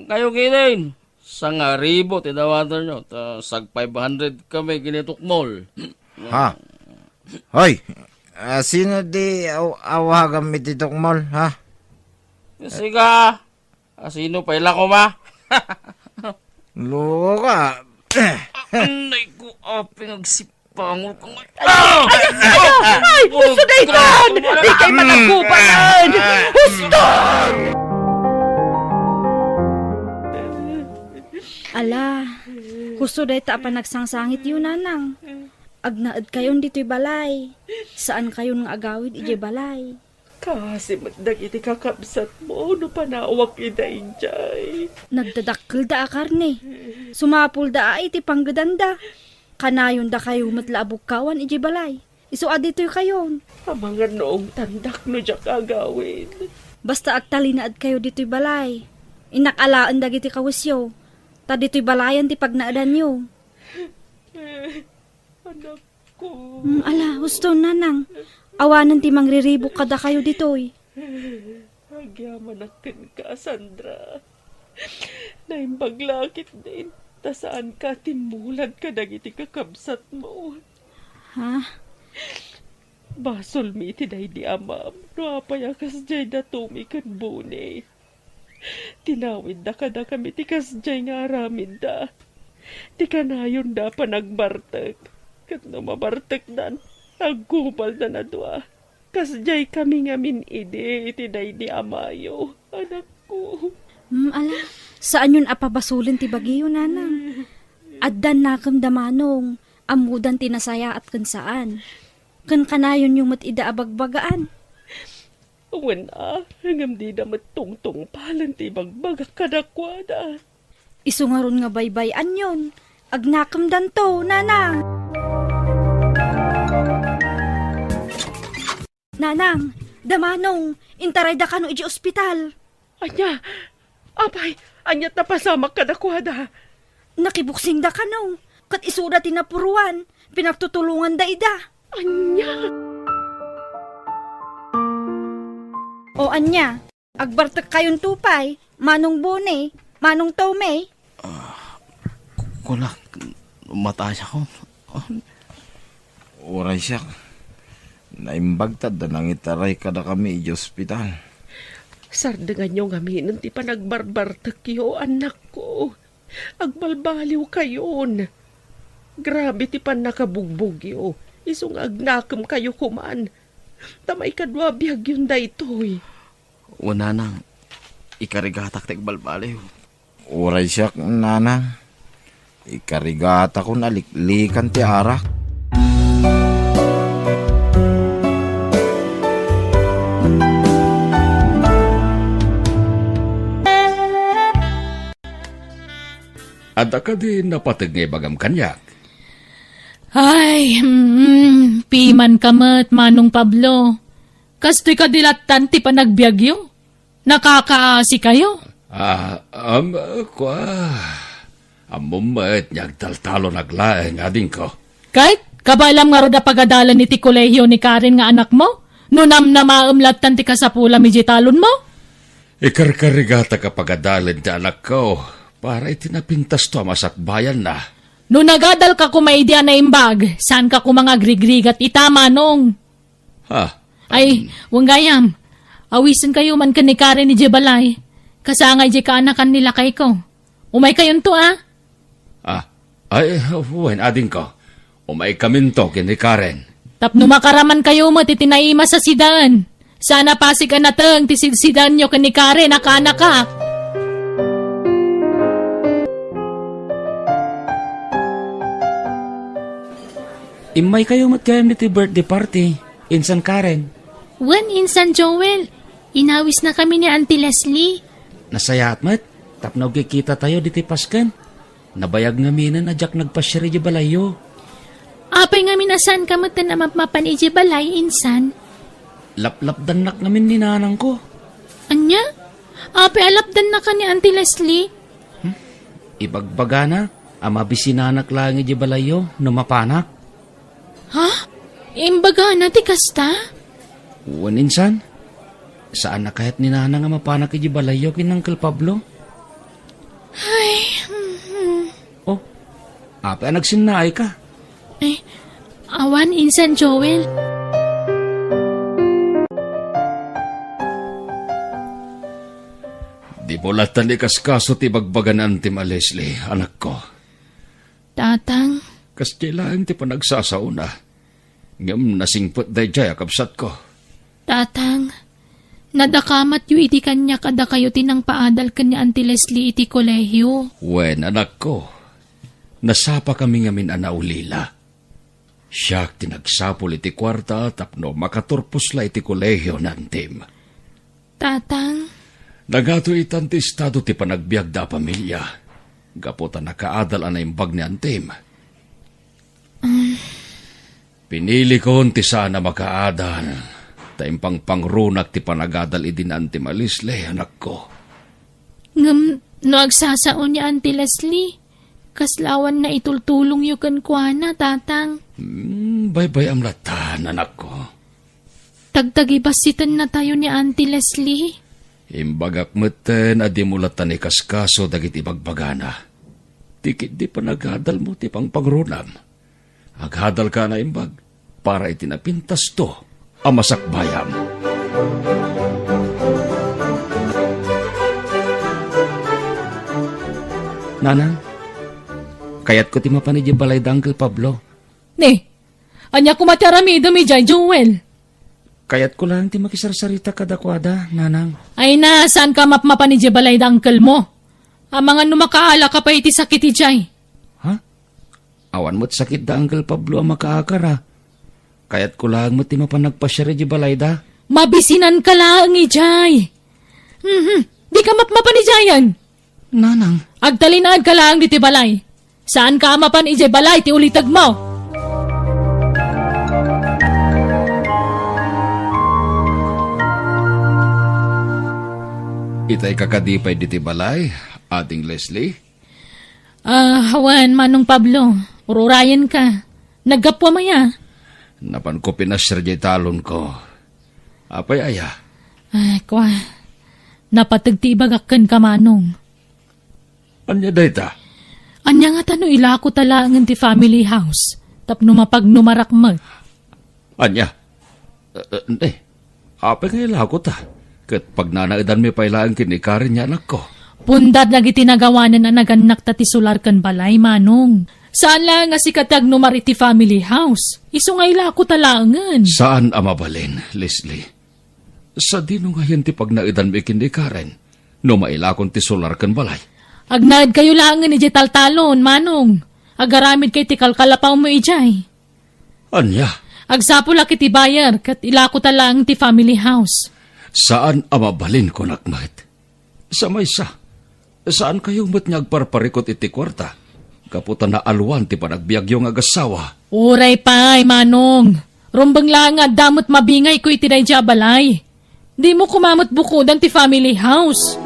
Kayo kilin. Sa nga ribo, tinawatan nyo. Sag 500 kami ginitukmol. Ha? Hoy, sino di awagan mi titok mall, ha? Siga, sino pa ila ko ma? Loko ka. Anay ko, pinagsipangol ko nga. Ay, gusto na itan! Di kayo managkubanan! Gusto! Ala, gusto day ta pa nagsangsangit yun, nanang. Agnaad kayon dito'y balay. Saan kayon nga agawid ije balay? Kasi magdag iti kakabsat mo, no panawak iday jay. Nagdadakkel da akarne. Sumapul da iti panggedanda. Kanayon da kayo matlaabog kawan ije balay. Iso adito'y kayon. Ang mga noong tandak no jak agawin. Basta agtalinaad kayo dito'y balay. Inakalaan da iti kawasyo. Ta dito'y balayan ti pagnaadan nyo. Anak ko. Ala, gusto nanang. Awanan ti mangriribok kada kayo ditoy. Agyaman akin ka, Sandra. Naimbaglakit din. Ta saan ka timulad ka dagiti kakabsat mo. Ha? Basol mi tiday di amam. No apayakas jay da tumikan bune. Tinawid da kada kami tikas jay nga aramid da. Di ka na yun da pa nagbartek. Kat no mabartek dan, agkubal na nadwa. Kasjay kami ngamin ide, itiday di amayo. Anak ko. Ala, saan yun apabasulin ti bagiyo, nanang? Addan nakam damanong, amudan tinasaya at kansaan. Kan kanayon yung matida abagbagaan. Wala, hangam di na matungtong palan ti bagbagak kadakwada. Isungaron nga baybayan yun. Agnakam dan to, nanang. Nanang, damanong, intaray da ka no iji ospital. Anya, apay, anyat na pasamak kadakwada. Nakibuksing da ka no, kat isura tinapuruan, pinagtutulungan da ida. Anya. O anya, agbartek kayon tupay, manong bone, manong tome. Kulak, mataas ako. Oray siya. Naimbagtad na nangitaray kada kami iji ospital. Sardengan nyo ngaminan ti panagbarbartek yo, anak ko. Agbalbaliw kayon. Grabe ti pan nakabugbog yo. Isong agnakam kayo kuman. Tamay kadwa biyag yun da itoy. Una nang, ikarigatak tek balbaliw. Oray siya, nanang. Ikarigata ko naliklikan ti arak. At ka din napatag nga bagam kanyak. Ay, piman kamat, Manong Pablo. Kastoy ka dilatan ti panagbiagyo. Nakakaasi kayo. Amumat, nyagtaltalo naglaeng ading ko. Kahit kabalam nga roda pagadalan ni ti kolehiyo ni Karen nga anak mo, nunam na maumlatan ti kasapula mi jitalon mo? Ikarkarigata ka pagadalan ti anak ko, para itinapintas to masakbayan na. No nagadal ka kumaidya na imbag, saan ka kumanga grigrigat itama nung? Ha? Ay, wanggayam, awisan kayo man ka ni Karen ni Jebalay, kasangay je ka anakan nila kay ko. Umay kayon to Wen ading ko. Umay kaminto kini Karen. Tapno makaraman kayo mo titinaima sa sidaan. Sana pasigan nateng tisidsidan nyo kini Karen nakanak. Imay kayo matkayam niti birthday party. Insan Karen. Wan, Insan Joel. Inawis na kami ni Auntie Leslie. Nasayat mat. Tapnaw kikita tayo diti paskan. Nabayag nga minan ajak nagpasyari di balayo. Apay nga minasan ka mat na mapapan iji balay, Insan. Laplapdan nak ngamin ni nanang ko. Anya? Apay alapdan na ka ni Auntie Leslie. Ibagbaga na. Ama bisinanak lang iji balayo no mapanak. Ha? Imbaga na ti kasta? Uwan insan. Saan na kahit ni nanang nga mapanak iji balayo kin Uncle Pablo? Ay, Apa nagsinnaay ka? Awan, Insan Joel. Di mo latan ikaskaso ti bagbagan ti Leslie, anak ko. Tatang, Kas lang ti panagsasauna. Ngam nasingpot day jay akabsat ko. Tatang, nadakamat yu iti kanya kada kayo tinang paadal kanya Auntie Leslie iti kolehiyo. Wen, anak ko. Nasapa kami ngamin anaulila. Siyak tinagsapol iti kwarta tapno makaturpos la iti kolehiyo nantim. Tatang, Nagato itan ti estado ti panagbiag da pamilya. Gaputa nakaadal anay imbag ni antim. Pinili ko ti sana makaadal. Taimpang pangrunak ti panagadal idin antim Leslie, anak ko. ngam no agsasaon niya Auntie Leslie. Kaslawan na itultulong yu kan kuana, tatang. Bye-bye amlatan, anak ko. Tagtagibasitan na tayo ni Auntie Leslie. Imbagak meten adi mulatan ikaskaso dagiti bagbagana. Tikit di panagadal mo ti pang pagrunam. Aghadal ka na imbag para itinapintas to amasakbayam. Nanang, kayat ko ti mapanidya balay da Uncle Pablo. Ne, anya kumatyarami dumi jay Joel. Kayat ko lang ti makisarsarita kadakwada, nanang. Ay na, saan ka mapmapan ni balay da uncle mo? Ang mga numakaala ka pa iti sakit ijay. Ha? Awan mo't sakit da Uncle Pablo ang makaakara. Kayat ko lang mo't ti mapanagpasyari di balay da. Mabisinan ka lang ijay. Di ka mapmapan ijayan. Nanang. Agtalinaan ka lang diti balay. Saan ka mapan ijay balay ti ulitag mo? Itay kakadipay diti balay, ating Leslie. Hawan, Manong Pablo. Ururayan ka. Naggapwa maya. Napan ko pinasir di talon ko. Apay aya? Ay, kwa. Napatagtibagakan ka, Manong. Anya dayta? Anya nga tano ilako talangan ti family house. Tapno mapagnumarakmag. Anya? Apay nga ilako ta? Kat pag nanaidan may pailaan kinikarin niya anak ko. Pundad lagi tinagawanan na naganak ta ti solar kan balay, Manong. Saan lang nga si katag numariti family house? Iso nga ilako talangan. Saan amabalin, Leslie? Sa dino nga yan ti pag naidan may kinikarin, no mailakon ti solar kan balay. Agnaad kayo langan ni taltalon, Manong. Agaramid kay ti kalkalapaw mo ijay. Anya? Agsapula kiti bayar kat ilako talang ti family house. Saan amabalin ko nakmat? Sa maysa, saan kayo mo't nagparparikot iti kwarta? Kaputan na alwan ti panagbiagyong agasawa. Uray pa'y, Manong. Rumbang lang nga damot mabingay ko iti day balay. Di mo kumamot bukudan ti family house.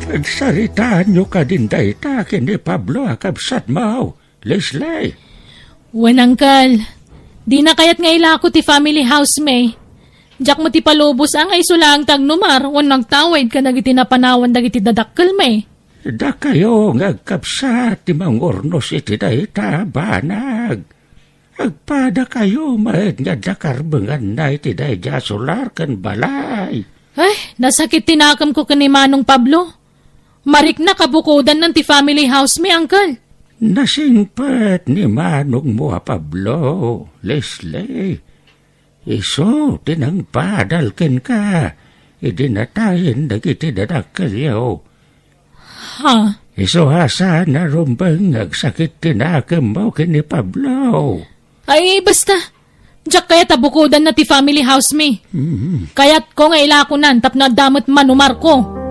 Nagsaritaan nyo ka din day takin ni Pablo akabsat mo, Leslie. Uncle. Di na kayat nga ilako ti family house may. Diyak mo ti palubos ang ay sulang tagnumar o nagtawid ka nagiti napanawan dagiti dadakkel may. Da kayo ngagkapsat ti mangurnos iti dayta banag. Agpada kayo maed nga dakarbengan na iti dayja solar kan balay. Ay, nasakit tinakam ko kani Manong Pablo. Marik na kabukudan ng ti family house may, Uncle. Nasingpat ni Manong mo Pablo, Leslie. Iso, tinangpadalken ka. Idinatayin dagiti dadakkelyo. Ha? Iso hasa na rumbang nagsakit tinakam mo kini Pablo. Ay, basta. Diyak kaya tabukudan na ti family house me. Kaya't ko nga ilakunan tap na damot manumar ko.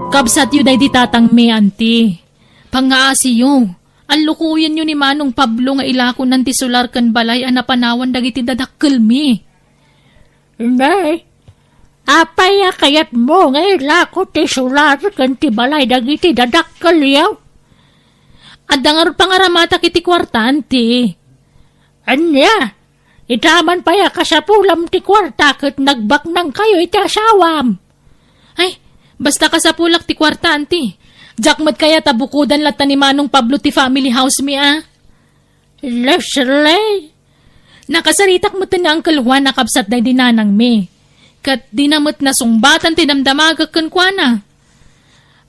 Kabsat yu day di tatang me, auntie. Pangaasi yu. Ang lukuyan yu ni Manong Pablo nga ilako ng ti solar kan balay anapanawan dagiti dadakkel mi. Nay, apay kayat mo nga ilako ti solar kan ti balay dagiti dadakkel yaw. Adangar pangaramata kiti kwarta, auntie. Anya, Itaman pa ya kasapulam ti kwarta kat nagbaknang kayo iti asawam. Ay, basta kasapulak ti kwarta, anti. Jakmat kaya tabukudan lata ni Manong Pablo ti family house mi, ah. Leslie, Nakasaritak mo ti ni Uncle Juan nakapsat day dinanang mi. Kat dinamot na sungbatan ti damdamagak kan kwa na.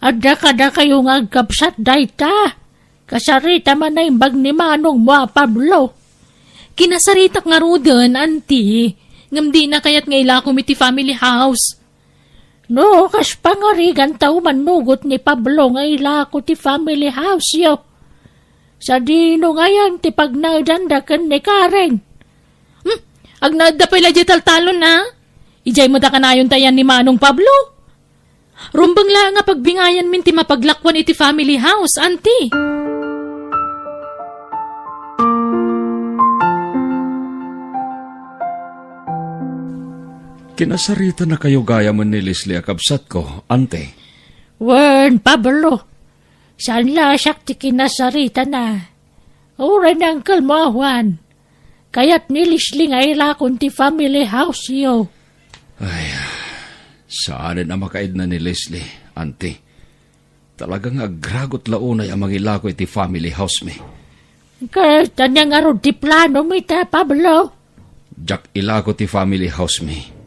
adda kada kayo nga agkapsat day ta. Kasarita man na imbag ni Manong mo, Pablo. Kinasaritak nga rudan, anti. Ngam di na kayat nga ila iti family house. No, kas pangarigan tao manugot ni Pablo nga ila ko ti family house yo. Sa dino ngayon ti pagnagdandakan ni Karen. Agnada pala di taltalon na. Ijay mo da kanayon tayan ni Manong Pablo. Rumbang la nga pagbingayan min ti mapaglakwan iti family house, anti. Kinasarita na kayo gaya man ni Leslie akabsat ko, ante. Wen, Pablo. Saan lasak ti kinasarita na? Ura ng Uncle mo, Juan. Kaya't ni Leslie nga ilakon ti family house yo. Ay, saan na makaid na ni Leslie, ante. Talagang agragot launay ang mangilako iti family house mi. Kaya tanyang aron ti plano mi ta, Pablo. Jak ilako ti family house mi.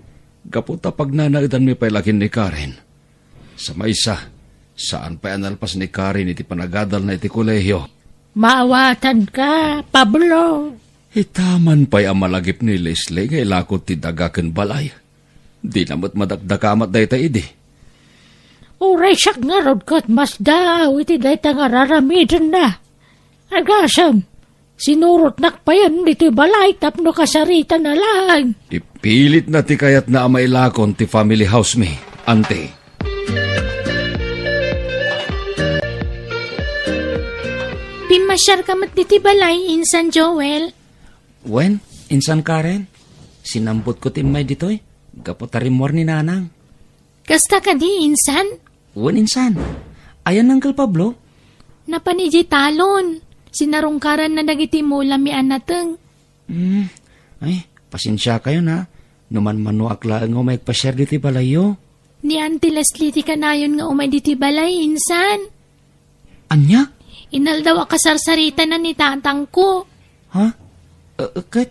Kaputa pag nanaidan mi pailakin ni Karen. Sa maysa, saan pa analpas ni Karen iti panagadal na iti kolehiyo. Maawatan ka, Pablo. Itaman pa'y ang malagip ni Leslie nga ilakot ti dagaken balay. Di namat madagdakamat dayta idi. Uray siyak nga rod kat mas daw iti dayta nga raramidan na. Agasam, sinurot nakpayan iti balay tapno kasarita na lang. Ipilit na ti kayat na amailakon ti family house mi, ante. Pimasyar ka mat ti balay, Insan Joel. Wen, Insan Karen, sinambot ko timay ditoy. Gapotarimor ni Nanang. Kasta ka di, Insan? Wen, Insan. Ayan, Uncle Pablo. Napaniji talon. Sinarungkaran na nagitimulam mi anateng. Ay, pasensya kayo na. Numan manu akla nga umay pa-share diti balayo. Ni Auntie Leslie ti kanayon nga umay diti balay, Insan. Anya? Inal daw akasarsarita na ni tatang ko. Ha? Kat?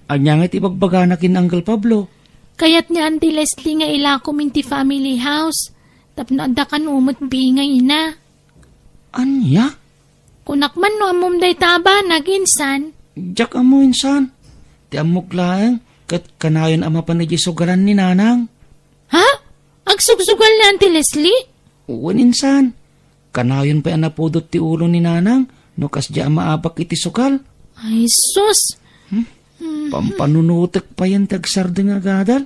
Anya nga ti bagbagana kin Uncle Pablo. Kayat ni Auntie Leslie nga ilakom inti family house. Tapno anda kan umot bingay na. Anya? Kunakman no amom day taba naginsan. Jak amo, Insan. Ti amok laeng kat kanayon ama pa na sugaran ni Nanang. Ha? Agsugsugal ni Auntie Leslie? Uwan, Insan. Kanayon pa napudot ti ulo ni Nanang no kasya maabak iti sukal. Ay, sus! Pampanunutek pa yan tagsarde nga gadal.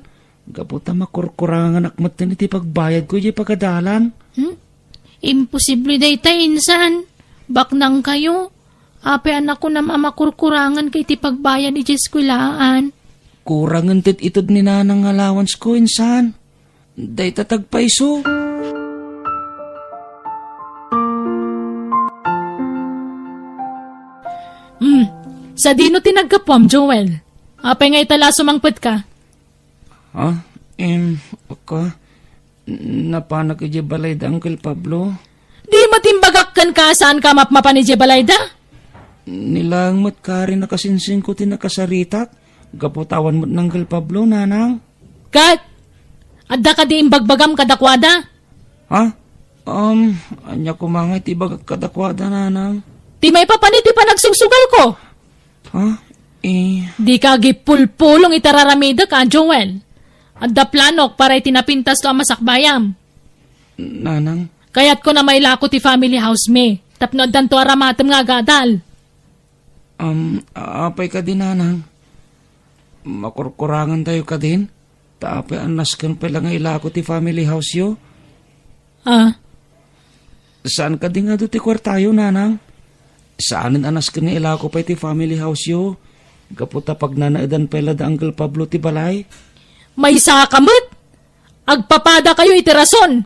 Gaputa makurkurangan akmat na iti pagbayad ko yung pagkadalan. Imposible day tayo, Insan. Baknang kayo. Ape anak ko na mamakurkurangan kay ti pagbayad ni Jeskulaan. Kurangan tit itod ni Nanang allowance ko, Insan. Day tatagpaiso. Sa dino tinagkapom, Joel. Apay nga itala sumangpet ka. Ha? Ako, napanak ije balayda, Uncle Pablo. Di matimbagak kan ka saan ka mapmapan ije balayda? Nilang mat ka rin nakasinsing ko tinakasaritak. Gaputawan mo't ng Uncle Pablo, Nanang. Kat, adda ka di imbagbagam kadakwada? Ha? Anya kumangay ti bagak kadakwada, Nanang. Di may papanit di pa nagsugsugal ko. Ha? Di ka gipulpulong itararamida ka, Joel. Adda planok para itinapintas to ang masakbayam. Nanang? Kaya't ko na may lako ti family house me. Tapno addan to aramatem nga gadal. Apay ka din, Nanang. Makurkurangan tayo ka din. Tapay anas kan pala nga ilako ti family house yo. Saan ka din nga do ti kwartayo, Nanang? Saanin anas ka nga ilako pa ti family house yo? Gaputa pag nanaidan pala da Uncle Pablo ti balay. May sakamot! Agpapada kayo itirason!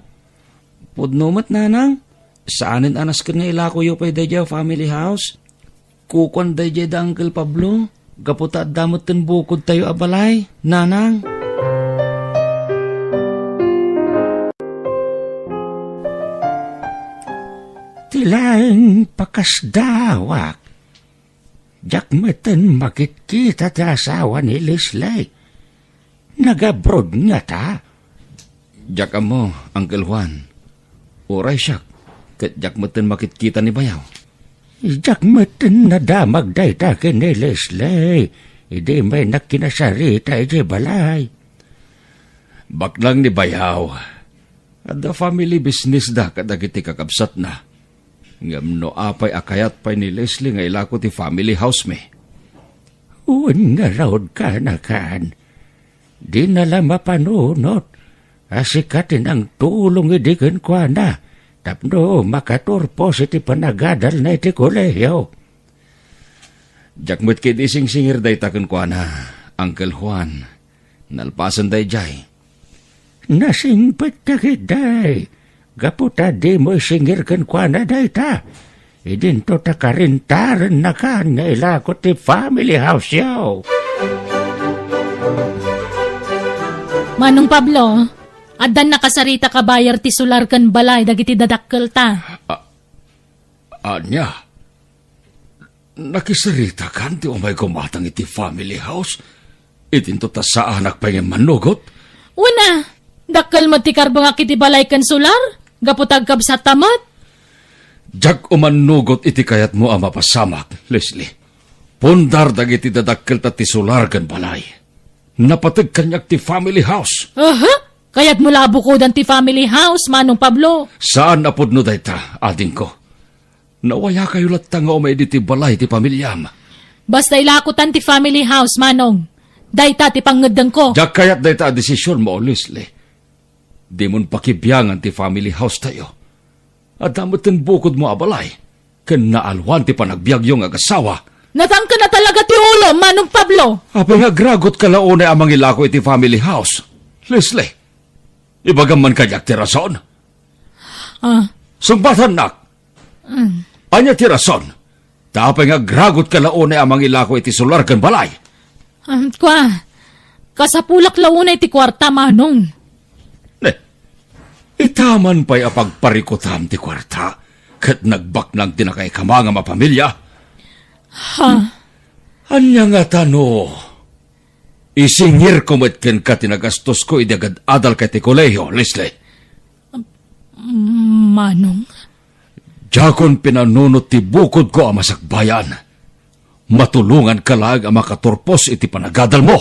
Pudnumat, Nanang. Saanin anas ka nga ilako yo pa da family house? Kukon da da Uncle Pablo? Gaputa damot ten bukod tayo abalay, nanang. Tilaing pakasdawak. Jak meten makikita ta asawa ni Leslie. Nag-abroad nga ta. Jak mo, Uncle Juan. Oray siya, kat jak meten makikita ni Bayaw. Jak meten na damag day ta ni Leslie. Hindi may nakinasarita iti balay. Baklang ni Bayaw. At the family business da kadagiti kakabsat na. Ngam no apay akayat pay ni Leslie nga ilako ti family house me. Uwan nga raod ka na kan. Di nala mapanunot. Asikatin ang tulong idikin kwa na. Tapno makaturpos iti panagadal na iti kolehiyo. Jakmet kid ising singir day takon kwa na, Uncle Juan. Nalpasan day jay. Nasingpet takit day. Gaputa di mo singir kan kwa na day ta. Idinto ta karintaran na kan nga ilako ti family house yaw. Manong Pablo, adan nakasarita ka bayar ti sular kan balay dagiti dadakkel ta. Anya? Nakisarita kan ti umay kumatang iti family house? Itinto ta sa anak pa yung manugot? Una, dakkel mo ti karbang iti balay kan sular? Gaputag kab sa tamat? Jak umanugot iti kayat mo ama pasamak, Leslie. Pundar dagiti dadakkel ta ti sular kan balay. Napatag kanyak ti family house. Aha? Kaya't mula bukodan ti family house, Manong Pablo. Saan napod no dayta, ading ko? Nawaya kayo latta nga umay di ti balay ti pamilyam. Basta ilakutan ti family house, Manong. Dayta ti pangadang ko. Jak kayat dayta a desisyon mo, Leslie. Di mon pakibiyangan ti family house tayo. At damot ten bukod mo abalay. Ken naalwan ti panagbiagyong agasawa. Natangka na talaga ti ulo, Manong Pablo. Apay nga gragot kalaunay amang ilako iti family house. Leslie, ibagam man kanyak ti rason? Sungbatan nak. Anya ti rason? Tapay nga gragot kalaunay amang ilako iti sular kan balay. Kasapulak launay ti kwarta, Manong. Itaman pa'y apagparikutam ti kwarta, kat nagbaknang tinakay ka mga mapamilya. Anya nga tano, isingir ko matken ka tinagastos ko idagad adal kay ti kolehiyo, Leslie. Manong? Jakon pinanunot ti bukod ko ama sakbayan. Matulungan ka lang ang makaturpos iti panagadal mo.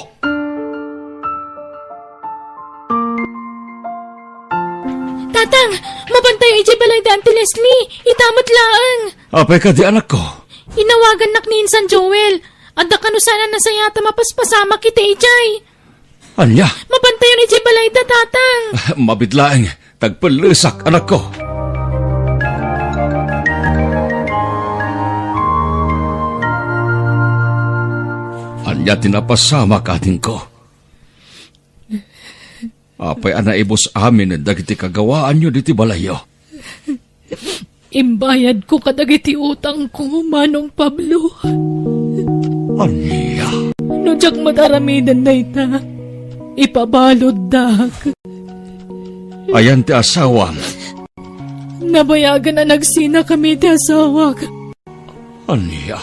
Tatang, mabantay iti balay da Auntie Leslie. Itamat laang. Apay ka di anak ko. Inawagan nak ni Insan Joel. At da kanusanan na sayata mapaspasama kita ijay. Anya? Mabantay yun iti balay da, tatang. Mabitlaeng, tagpalusak anak ko. Anya tinapasama kating ko. Apay anaibos amin dagiti kagawaan nyo diti balayo. Imbayad ko kadagiti utang ko, Manong Pablo. Anya? No jak mataramidan na ita, ipabalod dag. Ayan ti asawang. Nabayagan na nagsina kami ti asawag. Anya?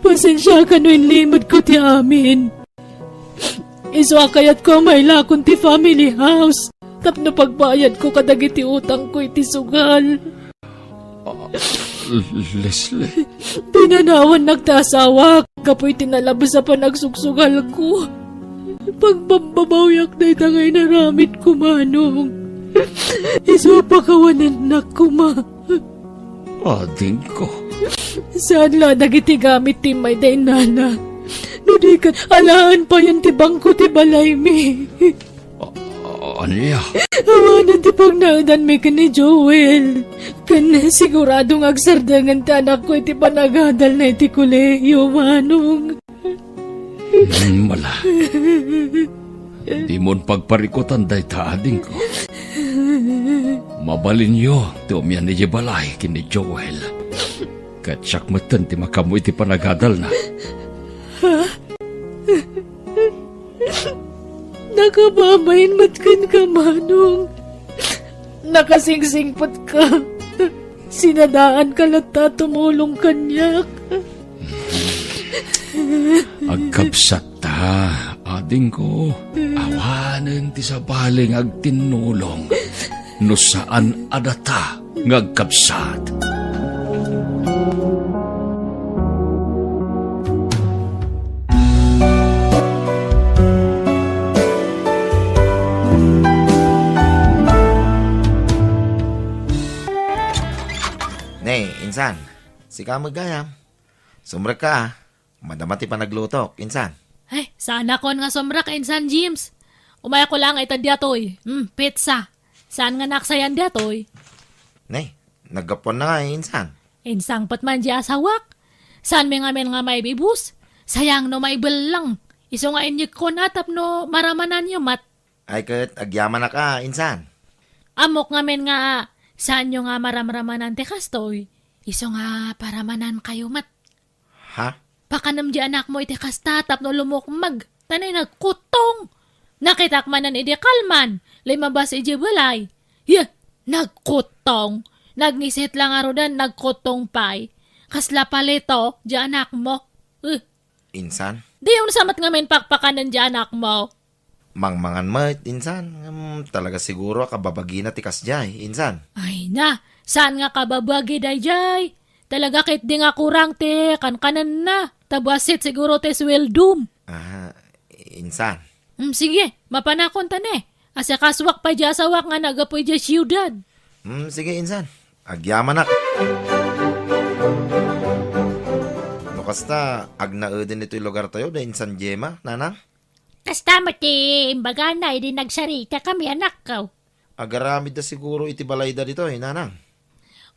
Pasensya ka no inlimod ko ti amin. Iswa kayat ko may lakon ti family house. Tapno pagbayad ko kadagiti utang ko iti sugal. Leslie? Pinanawan nagtasawa. Kapoy tinalabas sa panagsugsugal ko. Pagbabawyak na itangay naramit ko, Manong. Iswa pakawanan na ko, ma. Ading ko. Saan la dagiti gamit ti may day nana? Nudikat alaan pa yan ti bangko ti balay mi. Anya? Awanan ti pagnaudan mi ni Joel. Kan siguradong agsardangan ti anak ko iti panagadal na iti kolehiyo, Manong. Mala. Di mon pagparikutan day taading ko. Mabalin yo ti umyan ni balay kini Joel. Kat siyak matan ti makamu iti panagadal na. Nakababayin matkan ka, Manong. Nakasingsingpat ka. Sinadaan ka lata tumulong kanyak. Agkabsat ta, ading ko. Awanan ti sa baling agtinulong. No saan adata ngagkabsat. Insan, si ka magayam. Sumrak ka, madamati pa naglutok, insan. Ay, sana kon nga sumrak, Insan James. Umaya ko lang ita diatoy. Pizza. Saan nga naksayan diatoy? Nay, naggapon na nga, insan. Insang patman di asawak. Saan may nga may bibus? Sayang no may belang. Iso nga inyik ko natap no maramanan nyo mat. Ay kat, agyaman na ka, insan. Amok nga men nga, saan nyo nga maramramanan te kastoy? Iso nga paramanan kayo mat. Ha? Pakanam di anak mo iti kastatap no lumukmag. Tanay nagkutong. Nakitakmanan iti kalman. Limabas iti balay. Nagkutong. Nagnisit lang arudan nagkutong pay. Kasla palito di anak mo. Insan? Di yung samat nga men pakpakanan di anak mo. Mangmangan mo, insan. Talaga siguro kababagi na tikas jay, insan. Ay na. Saan nga kababagi dayjay? Talaga kit di nga kurang te, kankanan na. Tabasit siguro te sweldum. Insan. Sige, mapanakon ta ne. Asa kaswak pa dya sawak nga nagapoy dya siyudad. Sige, insan. Agyaman na. No kasta, agnaudin ito'y lugar tayo da insan Jema, nanang? Kasta mati, imbaga na, hindi nagsarita kami anak ko. Agaramid na siguro iti balay da dito, nanang.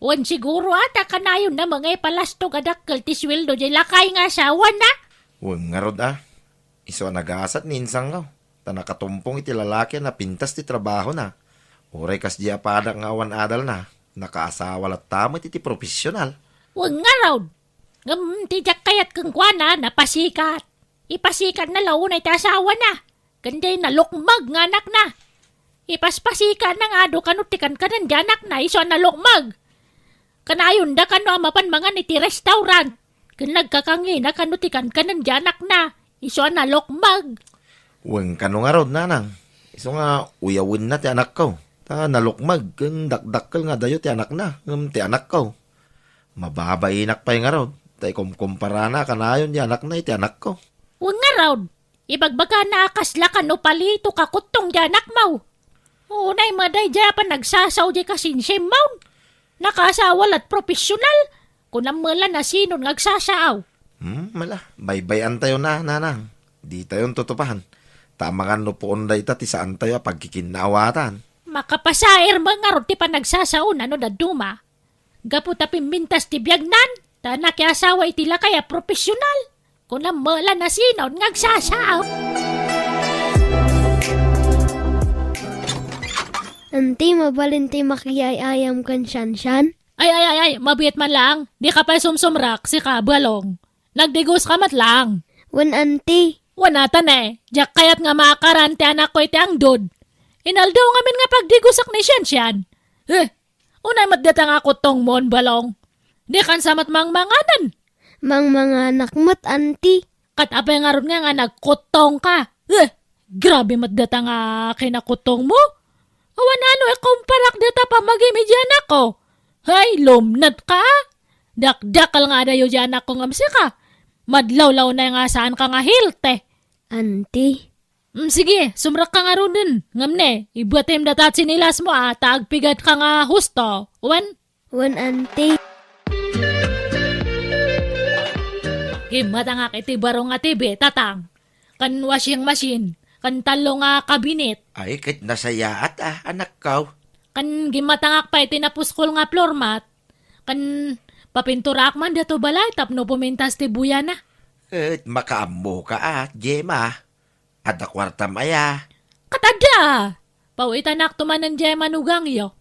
Wan siguro ata kanayon na mga ipalasto kadakkel ti sweldo di lakay nga asawa na. Huwag nga rod Iso nag-aasat ni insang nga. Tanakatumpong iti lalaki na pintas ti trabaho na. Uray kas di apada nga awan adal na. Nakaasawa lat tamit iti profesional. Huwag nga raw. Tijak kayat kang kwana napasikat. Ipasikat na launay ti asawa na. Ganday na lukmag nga anak na. Ipaspasikat na nga do kanutikan ka ng anak na iso na lukmag. Kanayon da kano amapan mga iti restaurant. Kan nagkakangi na kanutikan ka ng anak na. Iso na lukmag. Huwag ka nga rod, nanang. Iso nga uyawin na ti anak ko. Ta nalukmag, kung dakdakkel nga dayo ti anak na. Ti anak ko. Mababainak pa nga rod. Ta kumpara na kanayon ti anak na iti anak ko. Huwag nga raw. Ibagbaga na akasla ka no palito kakutong di anak mo. Unay maday dya pa nagsasaw di kasinsim mo. Nakasawal at profesional. Kung namala na sino nagsasaw. Mala, baybayan tayo na, nanang. Di tayong tutupahan. Tamangan no poon da ita ti saan tayo pagkikinawatan. Makapasair mga roti pa nagsasaon ano da duma. Gapu tapim mintas ti biyagnan. Ta nakiasawa itila kaya profesional. Kung namala na sino nagsasaw. Anti, mabalinti makiyayayam kan siyan. Ay, mabiyat man lang. Di ka pa sumsumrak si kabalong. Nagdigos ka mat lang. Wan, anti. Wanatan Diyak kayat nga makarante anak ko iti ang dod. Inaldaw ngamin nga pagdigosak ni siyan. Unay matdata nga kutong mon balong. Di kan samat mangmanganan. Mangmanganak mat, anti. Kat apay nga ron nga nagkutong ka. Grabe matdata nga kinakutong mo. Awan ano kumparak data pa magimidyan ako. Hay, lumnat ka. Dakdakal nga dayo dyan ako ngamsi ka. Madlaw-law na nga saan ka nga hilte. Auntie. Sige, sumrak ka nga ron din. Ngamne, ibatim datat sinilas mo tagpigat ka nga husto. Wan? Wan, auntie. Gimatangak iti barong nga tibi, tatang. Kan washing machine. Kan talo nga kabinet. Ay, kit nasayaat anak ko. Kan gimatangak pa iti napuskol nga floor mat. Kan papinturak man dato balay tapno pumintas ti buya na. Makaambo ka Jema. Ada kwarta maya. Katada! Pawitanak tumanan Jema nugang iyo.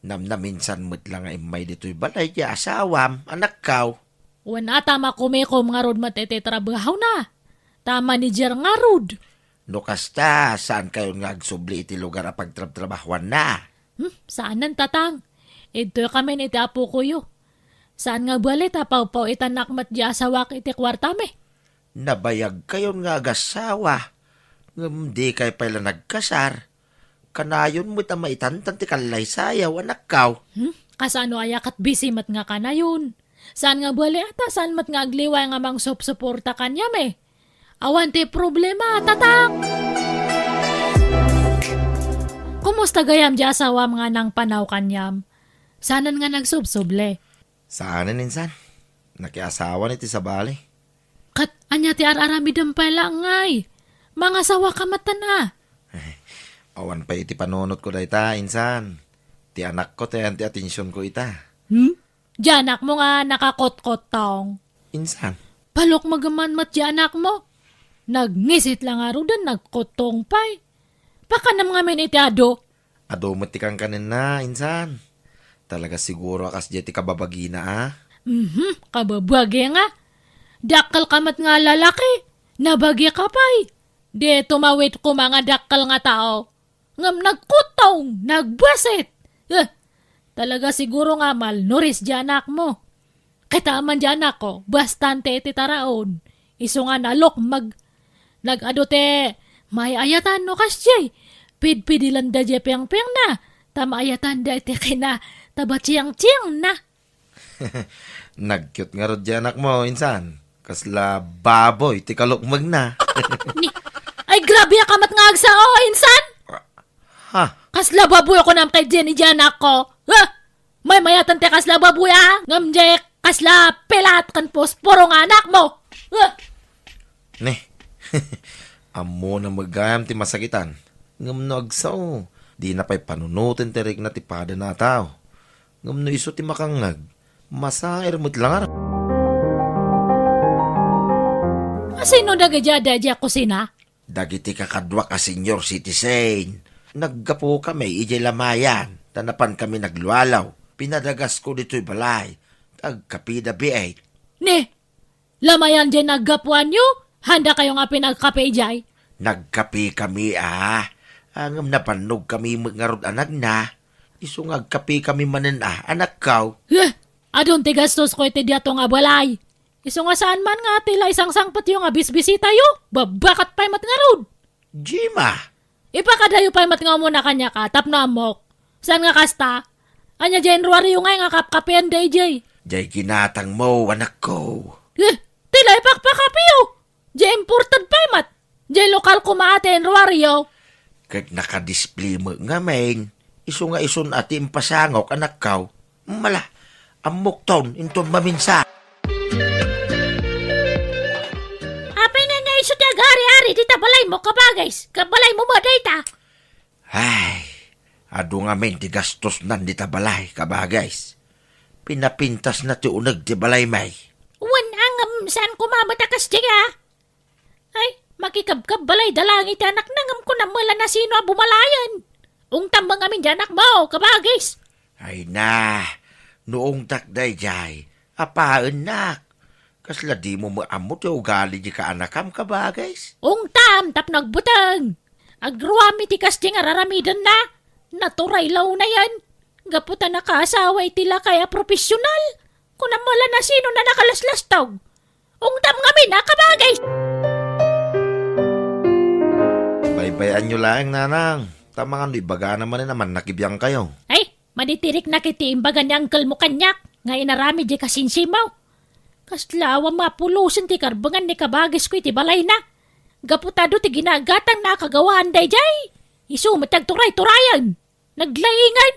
Namnaminsan mo't lang ay may dito'y balay di asawam, anak ko. Wan ata makumikom nga rod matete trabaho na. Tama ni Jer nga rod. No kasta, saan kayo nga agsubli iti lugar a pagtrabahuan na? Saanan tatang? Ito kami ni apo ko yo. Saan nga balit paw itanak mat di asawak iti kwarta me? Nabayag kayo nga agasawa. Di kayo pala nagkasar. Kanayon mo ta maitantan ti kalay sayaw anak kaw. Kasano ayakat busy mat nga kanayon. Saan nga bali ata saan mat nga agliway nga mang suporta kanya me? Awan ti problema, tatang! Kumusta gayam di asawa mga nang panaw kanyam? Sanan nga nagsubsuble? Saanan insan? Nakiasawa ni ti sa bali. Kat anya ti araramidam pala ngay. Mga sawa kamatan na. Awan pa iti panunot ko da ita, insan. Ti anak ko, ti atensyon ko ita. Di anak mo nga nakakot-kot taong. Insan? Palok magaman mat di anak mo. Nagngisit lang aro dan nagkotong pay. Baka nam ngamin iti ado. Ado mati kang kanin na, insan. Talaga siguro akas di ti kababagi na, ah. Kababagi nga. Dakal kamat nga lalaki. Nabagi ka pay. Di tumawit ko mga dakal nga tao. Ngam nagkotong, nagbasit. Talaga siguro nga malnuris di anak mo. Kitaman di anak ko, bastante iti taraon. Iso nga nalok nag-ado te, may ayatan no kasyay. Pidpidilan da je piyang-piyang na. Tama ayatan da iti kina tabatsiyang-tsiyang na. Nag-cute nga rod di anak mo, insan. Kasla baboy, ti kalukmag na. Ay grabe akamat nga agsao, insan! Ha? Kasla baboy ako namtay Jenny di anak ko. May mayatan te kasla baboy ha. Ngamjek kasla pelat kan posporo nga anak mo. Ne. Amo na magayam ti masakitan. Ngam no agsaw. Di na pa'y panunutin tirik na tipada na tao. Ngam no iso ti makangag. Masair mo't lang. Sino nagajada di ako sina? Dagiti kakadwa ka senior citizen. Naggapo kami ijay lamayan. Tanapan kami naglualaw. Pinadagas ko dito'y balay. Tagkapida B8. Ne, lamayan dyan naggapuan nyo? Handa kayo nga pinagkape ijay? Nagkape kami Angam napanog kami mga anak na. Iso ngagkape kami manan anak kaw. Adon ti gastos ko iti diato nga balay. Iso nga saan man nga tila isang sangpat yung abis-bisita yo. Babakat pa'y mat nga rod. Jima. Ipakadayo pa'y mat nga muna kanya ka. Tapna amok. Saan nga kasta? Anya January yung nga kapkapean day jay. Jay kinatang mo anak ko. Tila ipakpakapi yo. Jay imported pa'y mat. Jay lokal kumaate January yo. Kag nakadisplay mo nga main. Iso nga ison ati impasangok anak kaw. Mala. Amok taon into maminsa. Iso ti agari-ari di tabalay mo kabagays. Kabalay mo ba dayta? Ay, ado nga men ti gastos nan di tabalay kabagays. Pinapintas na ti unag ti balay may. Wan ang saan kumamatakas diya? Ay, makikabkab balay dalangi ti anak nangam ko na mula na sino bumalayan. Ung tambang amin di anak mo kabagays. Ay na, noong takday jay, apaan nak. Kasla di mo maamot yung ugali di ka anakam ka ba, guys? Ung tam, tap nagbutang. Agruami ti kasting araramidan na. Naturay law na yan. Gaputa na kaasawa tila kaya profesional. Kung namala na sino na nakalaslastaw. Ung tam ngamin na ka ba, guys? Baybayan nyo lang, nanang. Tama nga ibaga naman nakibiyang kayo. Ay, manitirik na kiti imbaga ni Uncle mo kanyak. Nga inarami di kasinsimaw. Kaslawa mapulusan ti karbangan ni kabagis ko iti balay na. Gaputado ti ginagatang nakagawaan day jay. Isu matagturay-turayan. Naglaingan.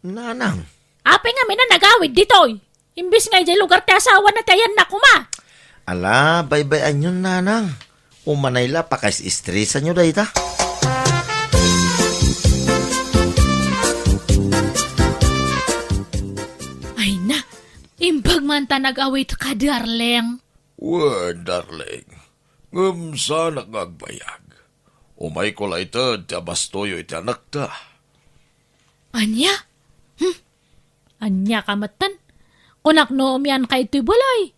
Nanang. Ape nga may na nagawid ditoy. Imbis nga jay lugar ti asawa na tayan na kuma. Ala, baybayan nyo nanang. Umanayla pa kays istresan nyo day ta. Imbag man ta nag-awit ka, darling. Darling. Ngumsa nagagbayag. Umay ko la ito, tabastoyo iti anak ta. Anya? Anya kamatan? Kunak no umyan ka ito'y balay.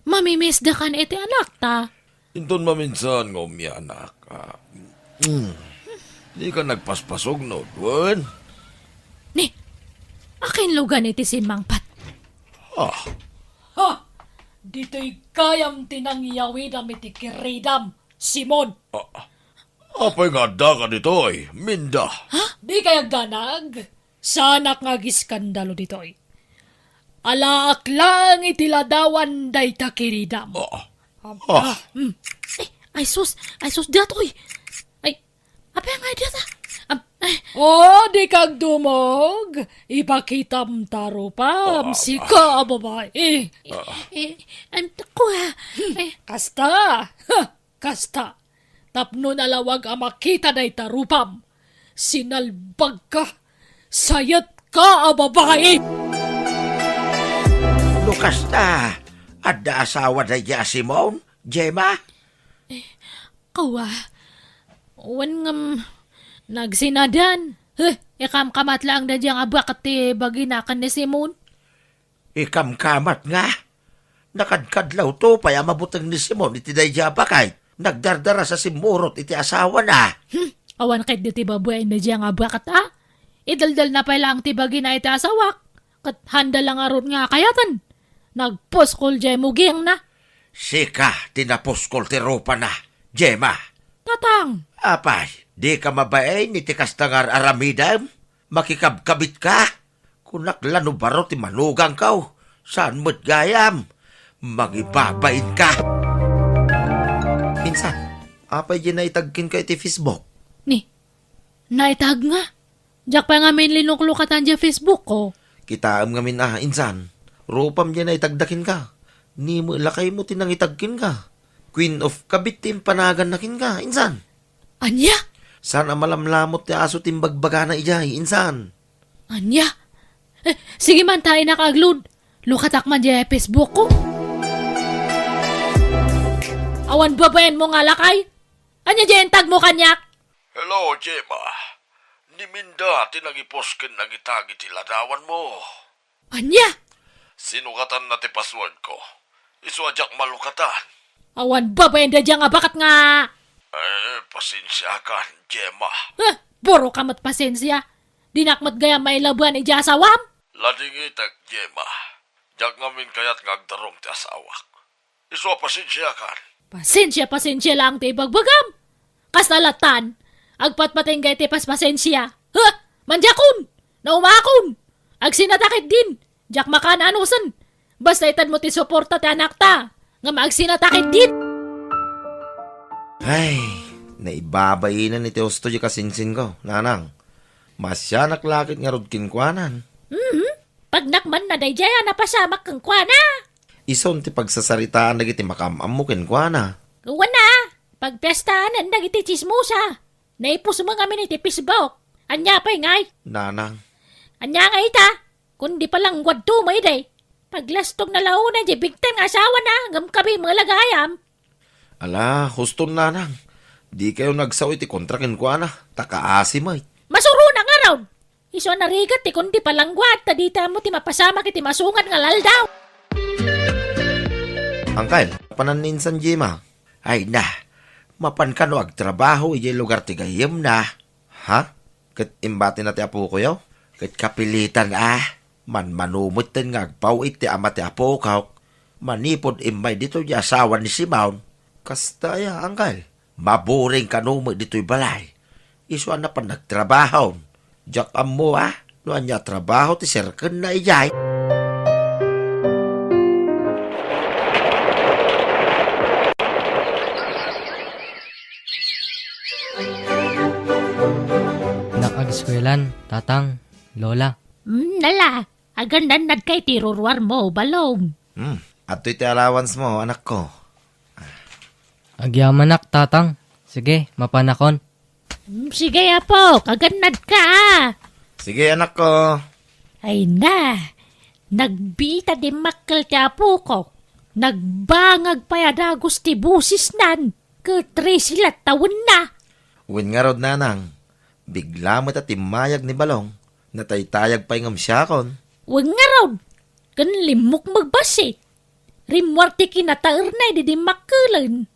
Mamimiss da kan iti anak ta. Inton maminsan nga anak. Di ka nagpaspasog no, Wen? Ni, akin lugan iti si Mangpat. Ha? Ha! Dito'y kayam tinangyawi na mitikiridam, Simon. Apay nga da ka dito'y, Minda. Ha? Di kaya ganag? Sanak nga giskandalo dito'y. Alaak lang itiladawan day takiridam. Ay sus, datoy. Ay, apa nga data? Di kag dumog. Ipakitam taro pam, sika babae. Ko ha. Kasta. Kasta. Tapno nalawag ang makita day tarupam. Sinalbag ka. Sayat ka, babae. Lukas na. Adda asawa na niya, Simon? Gemma? Kawa. Wan ngam nagsinadan. Ikam kamat lang na diyang abak at baginakan ni Simon. Ikam kamat nga. Nakadkadlaw to, paya mabutang ni Simon iti day bakay. Nagdardara sa simurot iti asawa na. Awan kahit di tibabuay na diyang abak at idaldal na pala ang tibagi na iti asawak. Kat handa lang aron nga kayatan. Nagposkol dyan muging na. Sika, tinaposkol ti ropa na. Gemma. Tatang. Apay, di ka mabain iti kastangar aramidam? Makikabkabit ka? Kunak lano baro ti manugang kaw. Saan mo't gayam? Mangibabain ka. Minsan, apay dyan naitagkin ka iti Facebook. Ni, naitag nga. Diyak pa nga may linuklukatan dyan Facebook ko. Kitaam nga min insan. Ropam dyan naitagdakin ka. Ni mo lakay mo tinangitagkin ka. Queen of kabit tim panagan nakin ka, insan. Anya? Sana malamlamot ti aso timbagbaga na ijay, insan. Anya? Sige man tayo nakaglud. Lukatak man dyan Facebook ko. Awan babayan mo nga lakay? Anya dyan tag mo kanyak? Hello, Gemma. Ni Minda tinagipos ken nagitagi ti ladawan mo. Anya? Sinukatan na ti password ko. Isuadyak malukatan. Awan babayan da dyan nga bakat nga. Pasensya ka, Gemma. Boro kamat pasensya. Dinakmat gaya may labuan ija asawam. Lading itak, Gemma. Diyak ngamin kayat ngagdarong ti asawak. Isua pasensya ka. Pasensya lang ti ibagbagam. Kasalatan. Agpatpating gaya ti paspasensya. Manjakon. Naumakon. Agsinatakit din. Diyak makananusan. Basta itad mo ti suporta ti anak ta. Nga maagsinatakit din. Ay, naibabayinan ni Teosto di kasinsin ko, nanang. Masya naklakit nga rod kinkwanan. Pag nakman na day jaya napasamak kang kwana. Ison ti pagsasaritaan nagiti makamam mo kinkwana. Wana, pag pestahanan nagiti chismosa. Naipos mo nga miniti Facebook. Anya pa'y ngay. Nanang. Anya nga ita. Kundi palang wadto mo day. Paglastog na launa di bigtan asawa na. Ngam kabi mga lagayam. Ala, huston nanang. Di kayo nagsaw iti kontrakin ko na. Takaasi mo. Masuro na nga raw. Iso narigat ti kundi palangguat. Tadita mo ti mapasama kiti masungan nga laldaw. Angkal, pananinsan Gemma. Ay na, mapan ka no agtrabaho ijay lugar ti gayem na. Ha? Kat imbati na ti apo ko yaw? Kat kapilitan manumot ten nga agpawit ti ama ti apo kaw. Manipod imbay dito di asawa ni Simon. Kasta ya, angkal. Maburing kanumo dito'y balay. Iswa na pa nagtrabaho. Diyak mo noan niya trabaho ti serken na ijay. Nakag-eskwelahan, tatang, lola. Nala, agandan nad kay tirurwar mo, balong. At iti allowance mo, anak ko. Agyamanak, tatang. Sige, mapanakon. Sige, apo, kaganad ka. Sige, anak ko. Ay na, nagbita di makkel ti apo ko. Nagbangag payadagos ti busis nan. Katri sila tawon na. Win nga rod, nanang. Bigla mo timayag ni Balong. Nataytayag pa yung amsyakon. Wag nga raw. Kan limok magbasit. Rimwarte kinataer na di makkelan.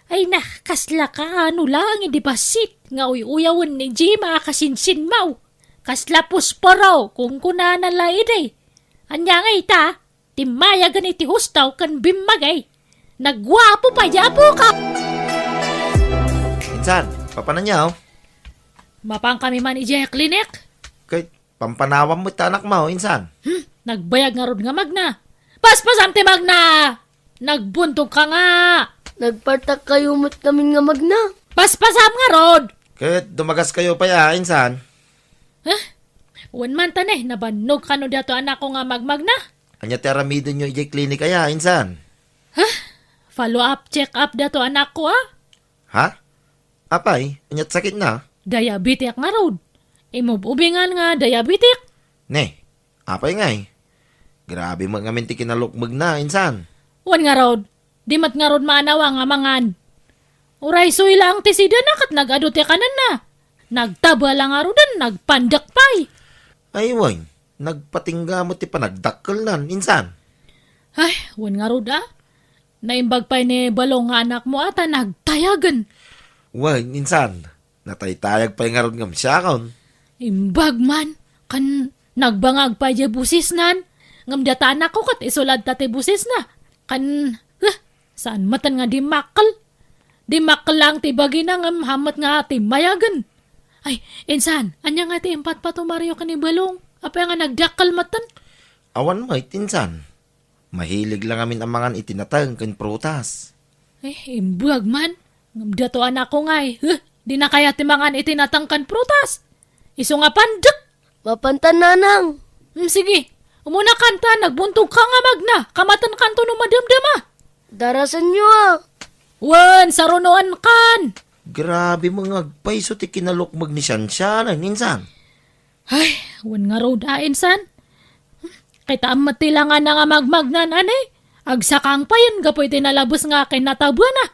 Ay na, kasla ka ano lang, hindi basit. Nga uyawan ni Jima kasinsin mau. Kasla pusporo, kung kunanan la iday. Anya nga ita, timaya ganiti hustaw kan bimmagay. Nagwapo pa, yapo ka! Insan, papanan niya, oh. Mapang kami man ijay klinik. Kay, pampanawam mo ita anak mo, insan. Nagbayag nga rod nga magna. Paspasam ti magna! Nagbuntog ka nga! Nagpartak kayo mo't kami nga magna. Paspasam nga rod! Kaya dumagas kayo pa ya, insan. Wan man taneh, nabanog ka no dato anak ko nga magmagna. Anya teramido nyo ijay klinik kaya, insan. Follow up, check up dato anak ko Ha? Apay, anyat sakit na. Diabetic nga rod. Imububingan nga diabetic. Ne, apay nga eh. Grabe mo nga minti kinalukmag na, insan. Wan nga rod. Di mat nga rod maanawa nga mangan. Uray soy lang ti sida na kat nag-adote kanan na. Nagtaba lang nga rodan, nagpandak pay. Ay, way, nagpatingga mo ti panagdakkel nan, insan. Ay, wan nga rod Naimbag pay ni balong nga anak mo ata nagtayagan. Way, insan, nataytayag pa nga ron ngam siya kaon. Imbag man, kan nagbangag pa dya busis nan. Ngam data anak ko kat isulad tate busis na. Kan, saan matan nga di makal? Di makal lang ti bagi na ngam hamat nga ti mayagan. Ay, insan, anya nga ti empat pa tumaryo ka ni balong. Apa nga nagdakal matan? Awan mo, insan. Mahilig lang amin ang mga itinatang kan prutas. Imbag man. Ngam dato anak ko nga di na kaya ti mga itinatang kan prutas. Iso nga pandak. Mapantan nanang. Sige, umuna kanta, nagbuntog ka nga magna. Kamatan kanto no madamdama. Darasan nyo Wan, sarunoan kan. Grabe mga agpaiso ti kinalukmag ni Shanshanan, insan. Ay, wan nga road insan. Kita amati lang nga nga magmagnan Agsakang pa yan, gapoy tinalabos nga kay natabwa na.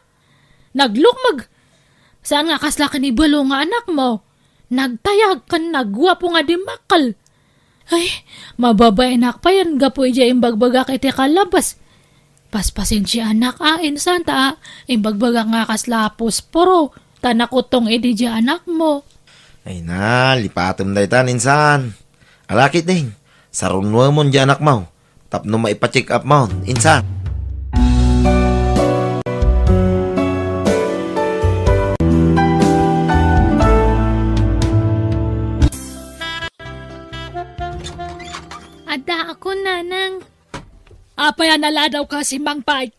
Naglukmag. Saan nga kasla ka ni balo nga anak mo? Nagtayag kan nagwapo nga di makal. Ay, mababayanak pa yan, gapoy dya imbagbaga kay ti kalabas. Paspasin si anak insan ta, imbagbaga nga kaslapos poro, tanakutong edi dya anak mo. Ay na, lipatom na itan, insan. Alakit ding, sarunwa mo dya anak mo, tapno maipacheck up mo, insan. Ada ako, nanang. Apaya nala daw ka si Mang Pay.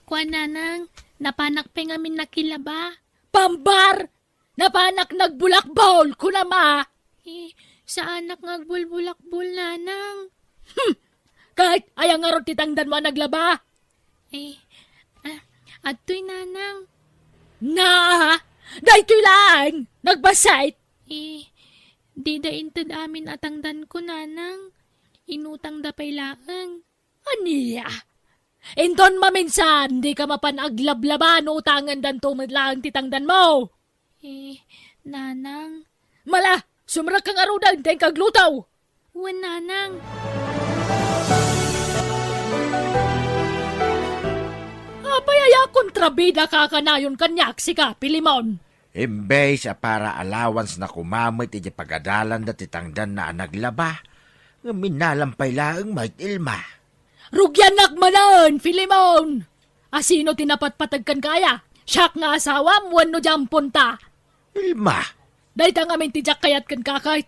Kwa nanang, napanak pa nga min nakilaba. Pambar! Napanak nagbulak-bol ko na ma. Sa anak ngagbulbulak-bol, nanang. Kahit ayang nga ron titangdan mo naglaba. Ato'y nanang. Na! Dahito'y lang! Nagbasait! Di da intad amin atangdan ko, nanang. Inutang da pay laang. Aniya? Inton maminsan, di ka mapanaglablaba no utangan dan tumadlang titangdan mo. Nanang. Mala, sumrak kang arudan, ten kaglutaw. Wan, nanang. Apayaya kontrabida kakanayon kanyak si Kapilimon. Imbes para allowance na kumamit iti pagadalan da titangdan na naglaba. Minalampay laang may ilma. Rugyanak manan, Filimon! Asino tinapatpatagkan kaya? Siyak nga asawam, wano diyang punta. Ilma? Dahil tang amin tijak kayat kan kakait.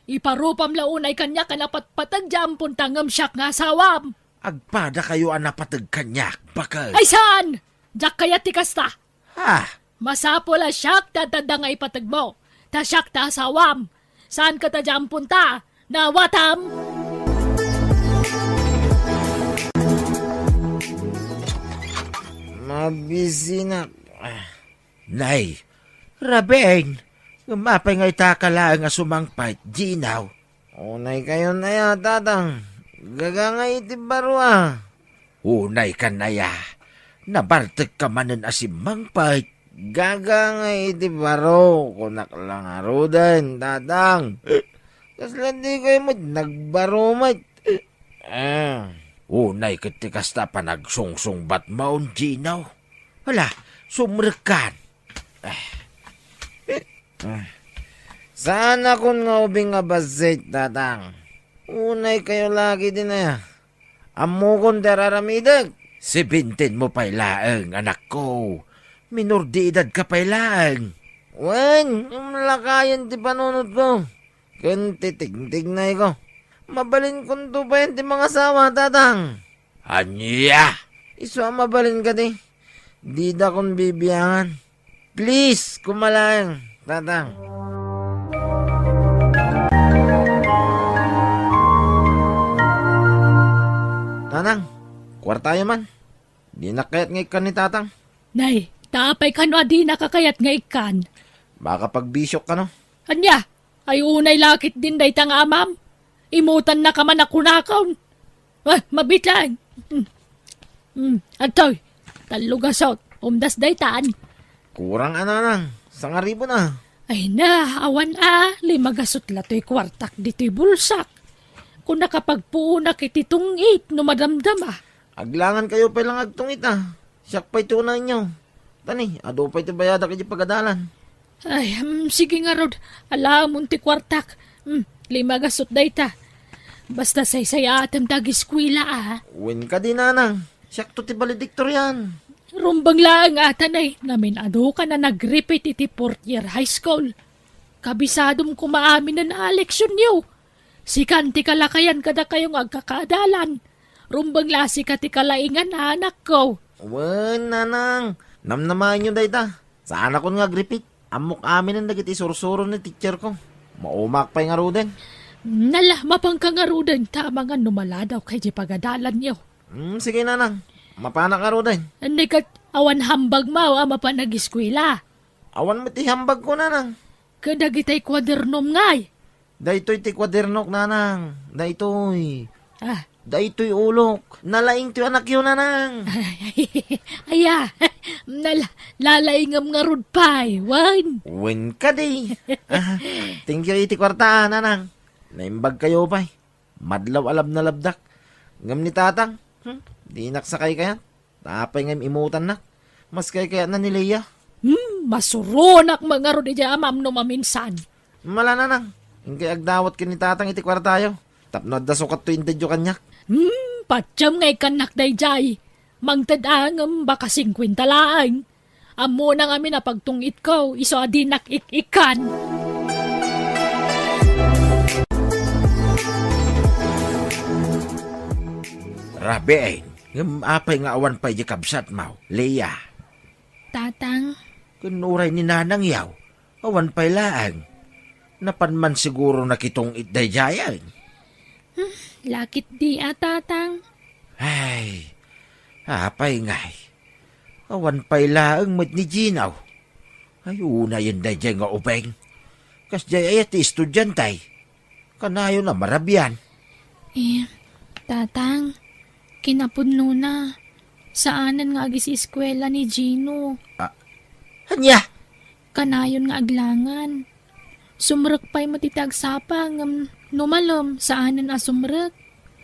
Iparupam launay kanya kanapatpatag diyang punta ngam siyak nga asawam. Agpada kayo anapatag kanyak, bakal. Ay saan? Diyak kayat tikasta. Ha? Masapula siyak tatanda nga ipatag mo. Ta siyak ta asawam. Saan ka ta diyang punta? Nawatam! Mabisi na. Nay, Rabeng, Mapay nga itakala nga sumangpait, Ginaw. Unay kayo na ya, tatang. Gagangay iti barwa. Unay ka na ya. Nabartag ka manan asimangpait. Gagangay iti baro. Kunak lang arudan, tatang. Kaslan di kayo mo, nagbaro mo. Unay kiti kasta pa nagsungsung bat maon, Ginaw. Hala, Sumrekan. Sana kun nga ubing nga basit, tatang. Unay kayo lagi din na. Amo kon dararamidag. 17 mo pa'y laang, anak ko. Minor di edad ka pa'y laang. Wen, lakayan ti panunod ko. Kun titig-tig na ko. Mabalin kun to pa yan ti mga asawa, tatang. Anya! Iso mabalin ka di. Di da kon bibiyangan. Please, kumalang, tatang. Tatang, kwartayo man. Di nakayat ng ikan ni tatang. Nay, tapay ka no adi nakakayat nga ikan. Baka pagbisyok ka no. Anya, ay unay lakit din day tang amam. Imutan na ka man ako nakaon. Mabitlang. Atoy, talugasot, umdas day taan. Kurang ananang, sangaribo na. Ay na, awan limagasot lato'y kwartak dito'y bulsak. Kung nakapagpuunak ititungit no madamdama. Aglangan kayo pa lang agtungit Siyak pa'y tunay nyo. Tani, ado pa'y tibayada kayo pagadalan. Ay, sige nga Rod. Alam mo ti kwartak. Limagasot day ta. Basta say-saya atam tagiskwila Win ka din nanang. Siyak to ti valedictor yan. Rumbang lang atanay. Namin ado ka na nag-repeat iti 4th year high school. Kabisadom kumaamin na eleksyon niyo. Sikanti kalakayan kada kayong agkakaadalan. Rumbang lasi ka ti kalaingan anak ko. Wen, nanang. Namnamahan nyo day ta. Saan ako nga repeat? Amok amin ang nagiti sursuro ni teacher ko. Maumak pa yung aruden. Nalamapang kang aruden. Tama nga numala daw kay di pagadalan niyo. Sige nanang. Mapanak aruden. Hindi ka awan hambag mo ama pa nag-eskwela. Awan mati hambag ko nanang. Kadagitay kwadernom ngay. Daytoy ti kwadernok nanang. Daytoy. Daytoy ulok. Nalaing ti anak yun nanang. Aya. Lalaingam nga rod pa'y. Wen ka di. Thank you iti kwarta nanang. Naimbag kayo pa'y. Madlaw alab na labdak. Ngam ni tatang. Di naksakay kaya. Tapay ngam imutan na. Mas kaya na ni Leia. Masuronak mga rod ija amam no maminsan. Mala nanang. Hindi agdawat ka ni tatang iti kwartayo. Tapnod da sukat to intedyo kanyak. Patsyam ngay kanak day jay. Mangtadangam baka 50 laang. Amo na nga na pagtungit ko. Iso adi nakik-ikan. Rabe apay nga awan pa'y di kabsat mau. Leia. Tatang. Kunuray ni nanang yaw. Awan pa'y laang. Napanman siguro nakitong itday jayan. Lakit di tatang. Ay, apay ngay. Awan pa'y laang mat ni Ginaw. Ay, una yun day nga upeng. Kas jay ayat estudyantay. Kanayo na marabyan. Tatang, kinapudno na. Saanan nga agis eskwela ni Gino? Anya? Kanayon nga aglangan. Sumrek pa'y matitagsapa ngam numalom saanan sumrek.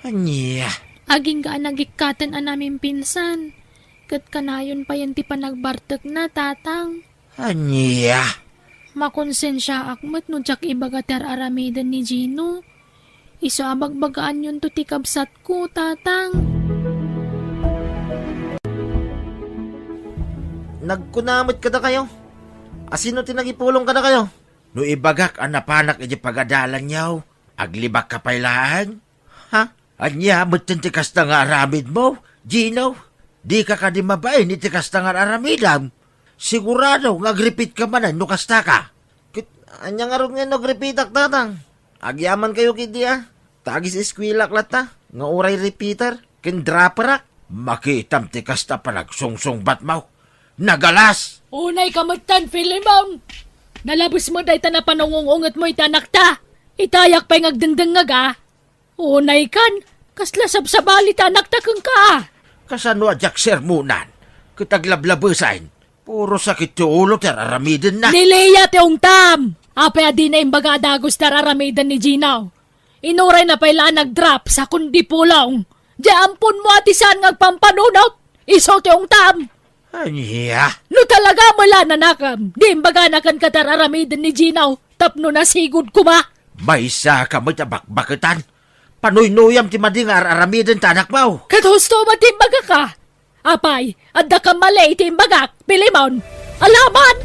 Anya? Aging gaan nagikatan namin pinsan. Kat kanayon pa yan ti panagbartek na, tatang. Anya? Makonsensya akmat no tsak ibagater aramidan ni Gino. Iso abagbagaan yun to ti kabsat ko, tatang. Nagkunamit ka na kayo? Asino tinagipulong ka na kayo? No ibagak ang napanak iti pagadalan niyaw. Aglibak ka pailaan? Ha? Anya, ba't yung tikas na nga aramid mo? Gino, di ka ka di mabay ni tikas na nga aramidam. Sigurado, nag-repeat ka man no kasta ka. Anya nga rin nga nag-repeatak, tatang. Agyaman kayo kiti Tagis eskwilak lata. Nga uray repeater. Kindraparak. Makitam tikas na panagsungsong bat mo. Nagalas! Unay kamagtan, Philemon! Nalabos mo day ta na panungungungat mo itanak ta. Itayak pa'y ngagdendengag Unay kan, kasla sabsabali tanak ta kang ka. Kasano adyak sermunan? Kitaglablabusain. Puro sakit ti ulo tararamidin na. Nileya teong tam! Apay adi na imbaga dagos tararamidin ni Ginaw. Inuray na pa'y nag-drop sa kundi pulong. Diyampon mo ati saan ngagpampanunot. Iso teong tam! Anya? No talaga mala na nakam. Di imbaga na kan katararamidan ni Ginaw. Tapno na sigod ko ba? May isa ka mo bakbakitan. Panuy-nuyam ti madingar aramidan tanak mo. Katusto matimbaga ka. Apay, adda ka mali itimbagak. Pilimon. Alaman!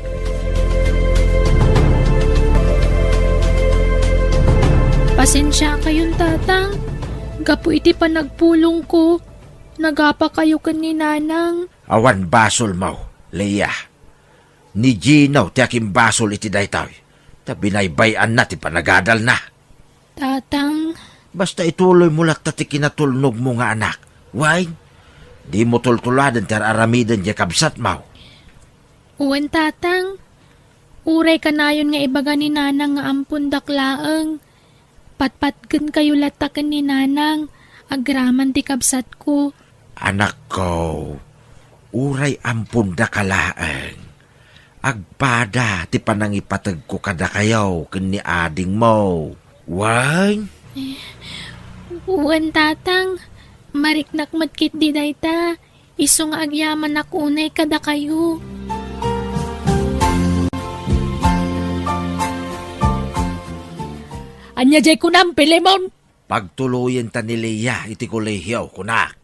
Pasensya kayong tatang. Gapu iti pa nagpulong ko. Nagapa kayo ni nanang. Awan basol mo, Leia. Ni Ginaw ti aking basol iti daytaw. Ta binaybayan na ti panagadal na. Tatang. Basta ituloy mo lakta ti kinatulnog mo nga anak. Why? Di mo tultuladan ti aramidan di kabsat mo. Uwan tatang. Uray kanayon nga ibaga ni nanang nga ampun daklaang. Patpatgan kayo latakan ni nanang. Agraman ti kabsat ko. Anak ko, uray ampun dakalaang. Agpada ti panangipatag ko kada kayaw ken ni ading mo. Why? Uwan tatang. Mariknak matkit di dayta. Iso nga agyaman akunay kada kayo. Anya jay kunam, Pilimon. Pagtuluyin ta ni Leia iti kolehiyaw kunak.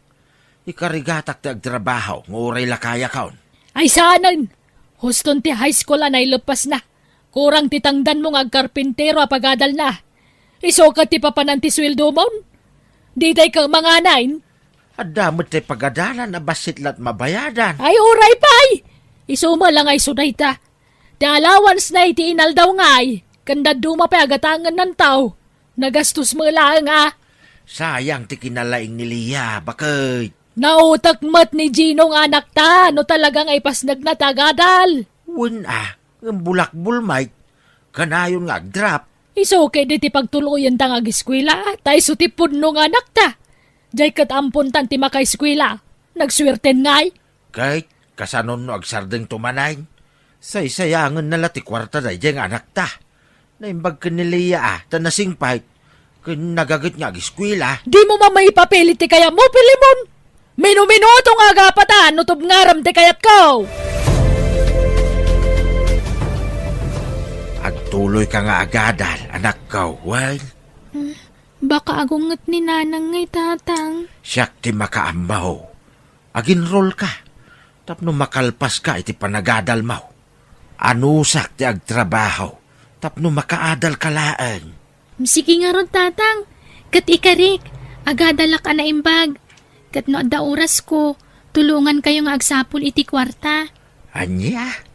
Ikarigatak ti agtrabaho nguray lakaya kaon. Ay saanan. Huston ti high school anay lepas na. Kurang titangdan mong agkarpintero apagadal na. Isokat ti papanan ti sweldo mo. Di tay ka mga nain. Adamot ti pagadalan na basitlat mabayadan. Ay uray pay. Isuma lang ay sudayta. Ti allowance na iti inal daw ngay. Kanda duma pa agatangan ng tao. Nagastos mo lang Sayang ti kinalaing ni Leia, bakit? Nautak mat ni Gino nga anak ta, no talagang ay pasnag na tagadal. Ng bulakbul Mike, kanayon nga agdrap. Iso kay di ti pagtuluyan ta nga giskwela, tay so ti punno nga anak ta. Diyay kat ampun tan ti makaiskwela, nagswerten ngay. Kahit kasanon no agsardeng tumanay, saysayangan na lati kwarta day nga anak ta. Naimbag ka ni Leia ta nasingpay, kun nagagat nga giskwela. Di mo mamaipapilit ti kaya mo, Pilimon. Minuminuto nga agapatan, nutob ngaram ti kayat ko. Agtuloy ka nga agadal, anak ko, well? Baka agungat ni nanang ngay tatang. Siyak ti makaambaw. Aginrol ka. Tapno makalpas ka iti panagadal mo. Anusak ti agtrabaho. Tapno makaadal kalaan. Sige nga ron tatang. Kat ikarik, agadalak na imbag. Kat no da oras ko, tulungan kayo nga agsapol iti kwarta. Anya?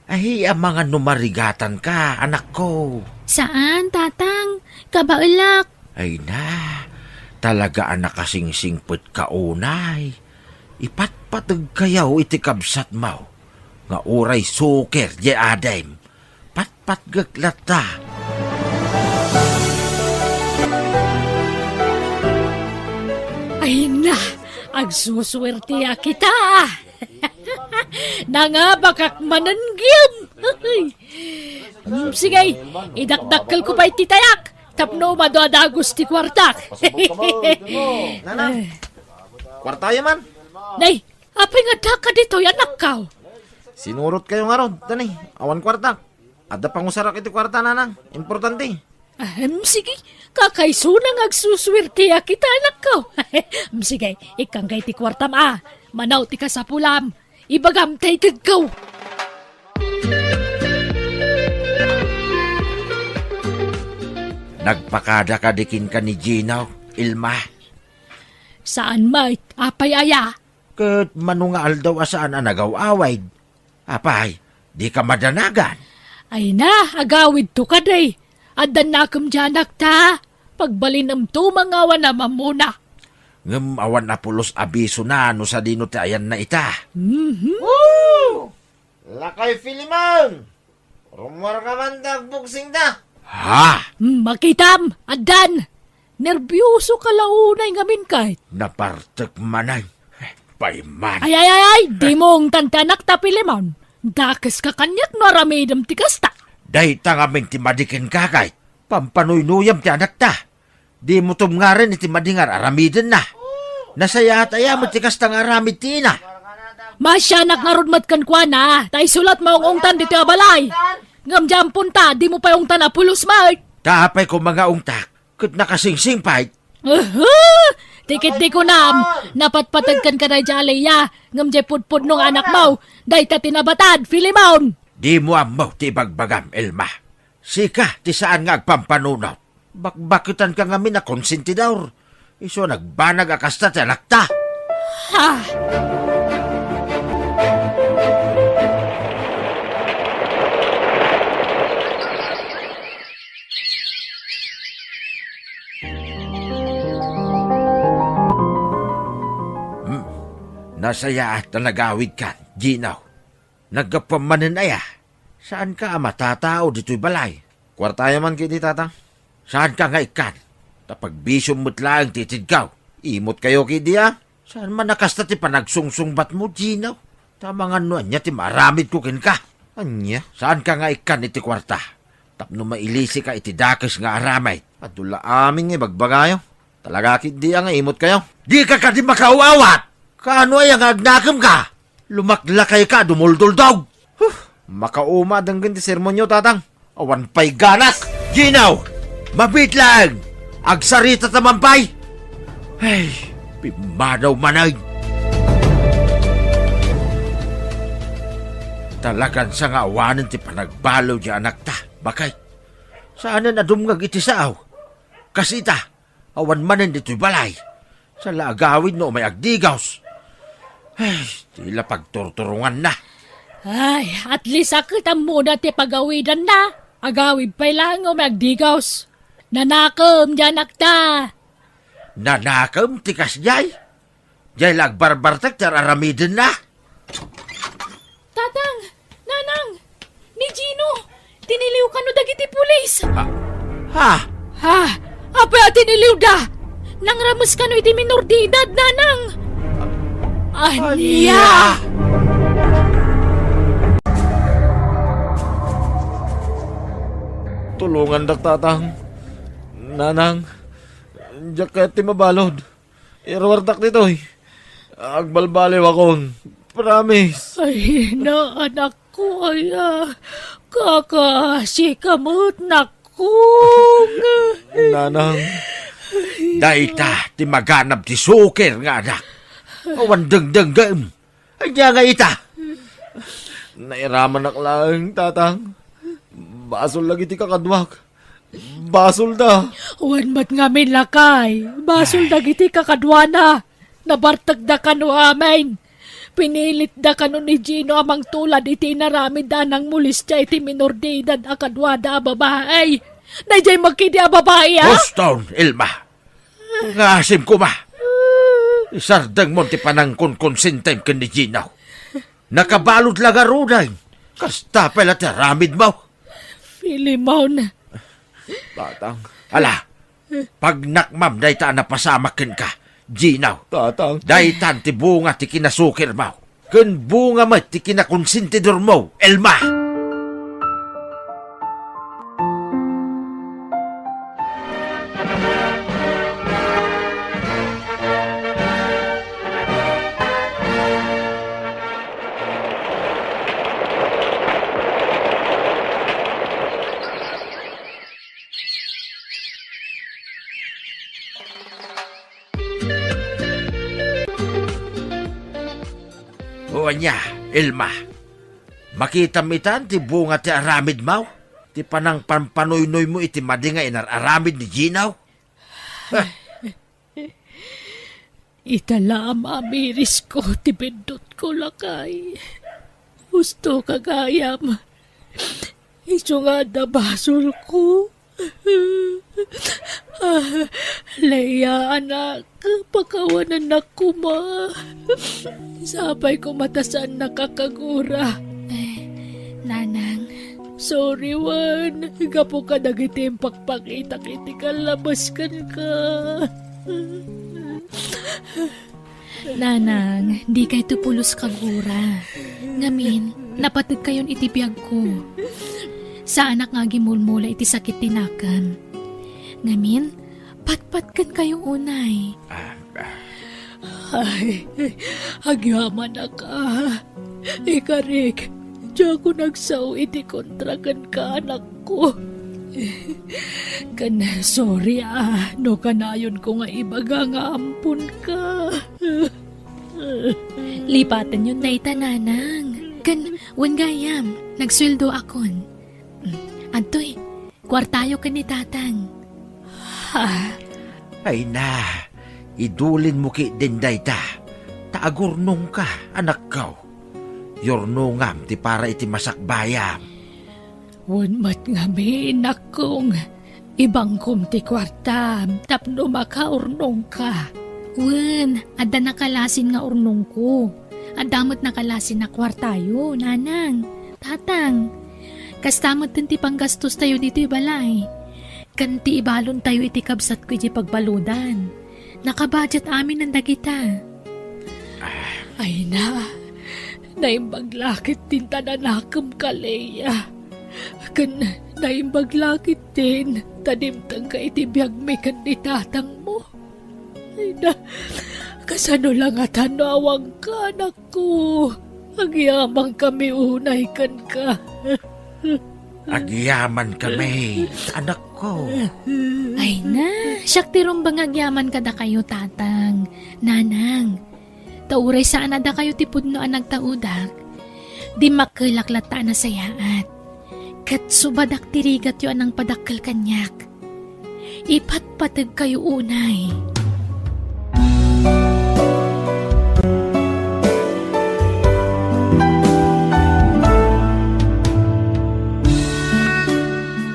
Ay, ang mga numarigatan ka, anak ko. Saan, tatang? Kabaulak. Ay na, talaga anak kasingsingput ka unay. Ipatpatag kayaw iti kabsat mo. Nga uray suker, di adem. Patpatgaglata. Ay na, agsuswerte kita. Nangabakak manangyam. Sige, idakdakkel ko pa iti tayak. Tapno madadagos ti kwartak. Nanang, kwartaya man. Nay, apay nga daka dito anak ka. Sinurot kayo nga ron, tanay, awan kwartak. Ada pangusarak iti kwarta, nanang. Importante. Sige, kakaisunang agsuswerte kita anak ko. Sige, ikang kay ti kwarta ma. Manaw ti ka sa pulam. Ibagam tay kagkaw. Nagpakada ka dikin ka ni Ginaw, Ilma. Saan may apay aya? Kat manungaal daw asaan anagaw-away. Apay, di ka madanagan. Ay na, agawid to ka day. Adan na kam janak ta. Pagbalinam to mangawa na mamuna. Ngem awan na pulos abiso na no sa dino ti ayan na ita. Woo! Lakay Filimon! Rumor ka man dagbugsing da. Ha? Makitam, adan. Nerbyuso ka launay ngamin kahit. Napartek manay. Payman. Ay, di mong tantanak ta Pilimon. Dakas ka kanyak no aramidam ti kasta. Day tangamin ti madikin kakay. Pampanuynuyam ti anak ta. Di mo tumngaren iti madingar aramidin na. Nasaya at ayamat ti kastang aramid ti na. Masyanak nga rodmat kan kwa na. Tay sulat maungungtan dito a balay. Ngam dyan punta, di mo pa ungtan na pulos mart. Tapay ko mga ungtak. Kat nakasingsing pahit. Tikit di ko nam. Napatpatagkan ka na jalaya. Ngam dyan pudpud nung anak mo. Day ta tinabatad, Filimon. Di mo amaw ti bagbagam, Elma. Sika, ti saan nga agpampanunaw. Bakbakitan ka nga na konsentidor. Iso nagbanag akasta ti anak ta. Ha! Nasaya at nagawid ka, Ginaw. Nagkapamanin aya. Saan ka matatao dito'y balay? Kwartaya man kiti tatang. Saan ka nga ikan? Tapag bisyong mutla ang titidgaw. Imot kayo kiti Saan man nakasta ti panagsungsungbat mo, Ginaw? Tama nga no, anya ti maramid ko kin ka. Anya? Saan ka nga ikan iti kwarta? Tapno mailisi ka iti dakes nga aramay. At dula aming ibagbagayo. Talaga kiti nga imot kayo. Di ka di makauawat! Kaano ay ang agnakam ka? Lumaklakay ka, dumuldul-dog. Makaumad ang ganti sermon nyo, tatang. Awan pa'y ganas. Ginaw, mabit lang. Agsarita tamampay. Ay, pimadaw manay. Talagan sa nga awanan ti panagbalaw di anak ta. Bakay, saan na dumngag iti saaw? Kasita, awan manan dito'y balay. Sa laagawid no may agdigaws. Ay, tila pagturturungan na. Ay, at least akit ang muna ti pagawidan na. Agawid pa lang o magdigaws. Nanakam dyan akta. Nanakam tikas jay? Jay lagbarbartak tar aramidin na. Tatang, nanang, ni Gino, tiniliw ka no dagiti pulis. Ha? Apa tiniliw da? Nangramos ka no iti minor de edad, nanang. Anya! Tulungan dak tatang. Nanang, jaket ti mabalod. Irwardak dito agbalbaliw akong. Promise. Ay, na anak ko ay kakasikamot na kong. Nanang, daita ti maganap ti sukir nga anak. Awan deng-deng-gem. Ay nga ita. Nairaman lang, tatang. Basol lagi ti kakadwak. Basol da. Awan mat ngamin lakay. Basol lagi ti kakadwana. Nabartag da kano amin. Pinilit da kano ni Gino amang tulad iti naramid da ng mulis dya iti minor de edad akadwada babae. Najay magkidi a babae Boston, Ilma. Ngasim ko ma. Isardang mo ti panangkon konsentem ken ni Ginaw. Nakabalot lang arunay. Kasta pala ti ramid mo. Filimon. Tatang. Ala, pag nakmam dayta napasamakin ka, Ginaw. Tatang. Daytan ti bunga ti kinasukir mo. Ken bunga mo ti kinakonsentidor mo, Elma. O anya, Elma, makita-mitan ti bunga ti aramid mo? Ti panang pampanoy-noy mo iti madinga inararamid ni Ginaw? Italaam amiris ko, ti bendot ko lakay. Gusto kagayam. Iso nga basol ko. Leia, anak, pakawanan na kuma. Sabay ko matasan nakakagura. Nanang. Sorry, Wan. Gapo ka nagitim pakpakita-kiti ka, labaskan ka. Nanang, di kay tupulos kagura. Ngamin, napatid kayon itibiyag ko. Sa anak nga gimulmula iti sakit tinakan. Ngamin, patpat kan kayong unay. Ay, agyaman na ka. Ikarik, diya ko nagsaw iti kontrakan ka anak ko. Sorry no kanayon ko nga ibaga nga ampun ka. Lipatan yun na itananang. Wan gayam, nagsweldo akon. Antoy, kwartayo ka ni tatang. Ay na, idulin mo ki dinday ta. Taagurnong ka, anak ko. Yornongam ti para iti masakbayam. Wan mat nga minak kong ibang kumti kwarta tapno makaurnong ka. Wan, adda nakalasin nga urnong ko. Adamot nakalasin na kwartayo, nanang. Tatang, kastamot din ti panggastos tayo dito balay. Kanti ibalon tayo iti kabsat ko iti pagbaludan. Nakabudget amin ng dagita. Ay na, naimbaglakit din tananakam kaleya. Naimbaglakit din tadimtang ka iti biyagmi kan ni tatang mo. Ay na, kasano lang at hanawang ka, anak ko. Agyamang kami unay kan ka. Agyaman kami, anak ko. Ay na, siyak tirong bang agyaman kada kayo, tatang. Nanang, tauray saan ada kayo tipudno ang nagtaudak. Di makilaklata na sayaat. Kat subadak tirigat yo anang padakkel kanyak. Ipatpatag kayo unay.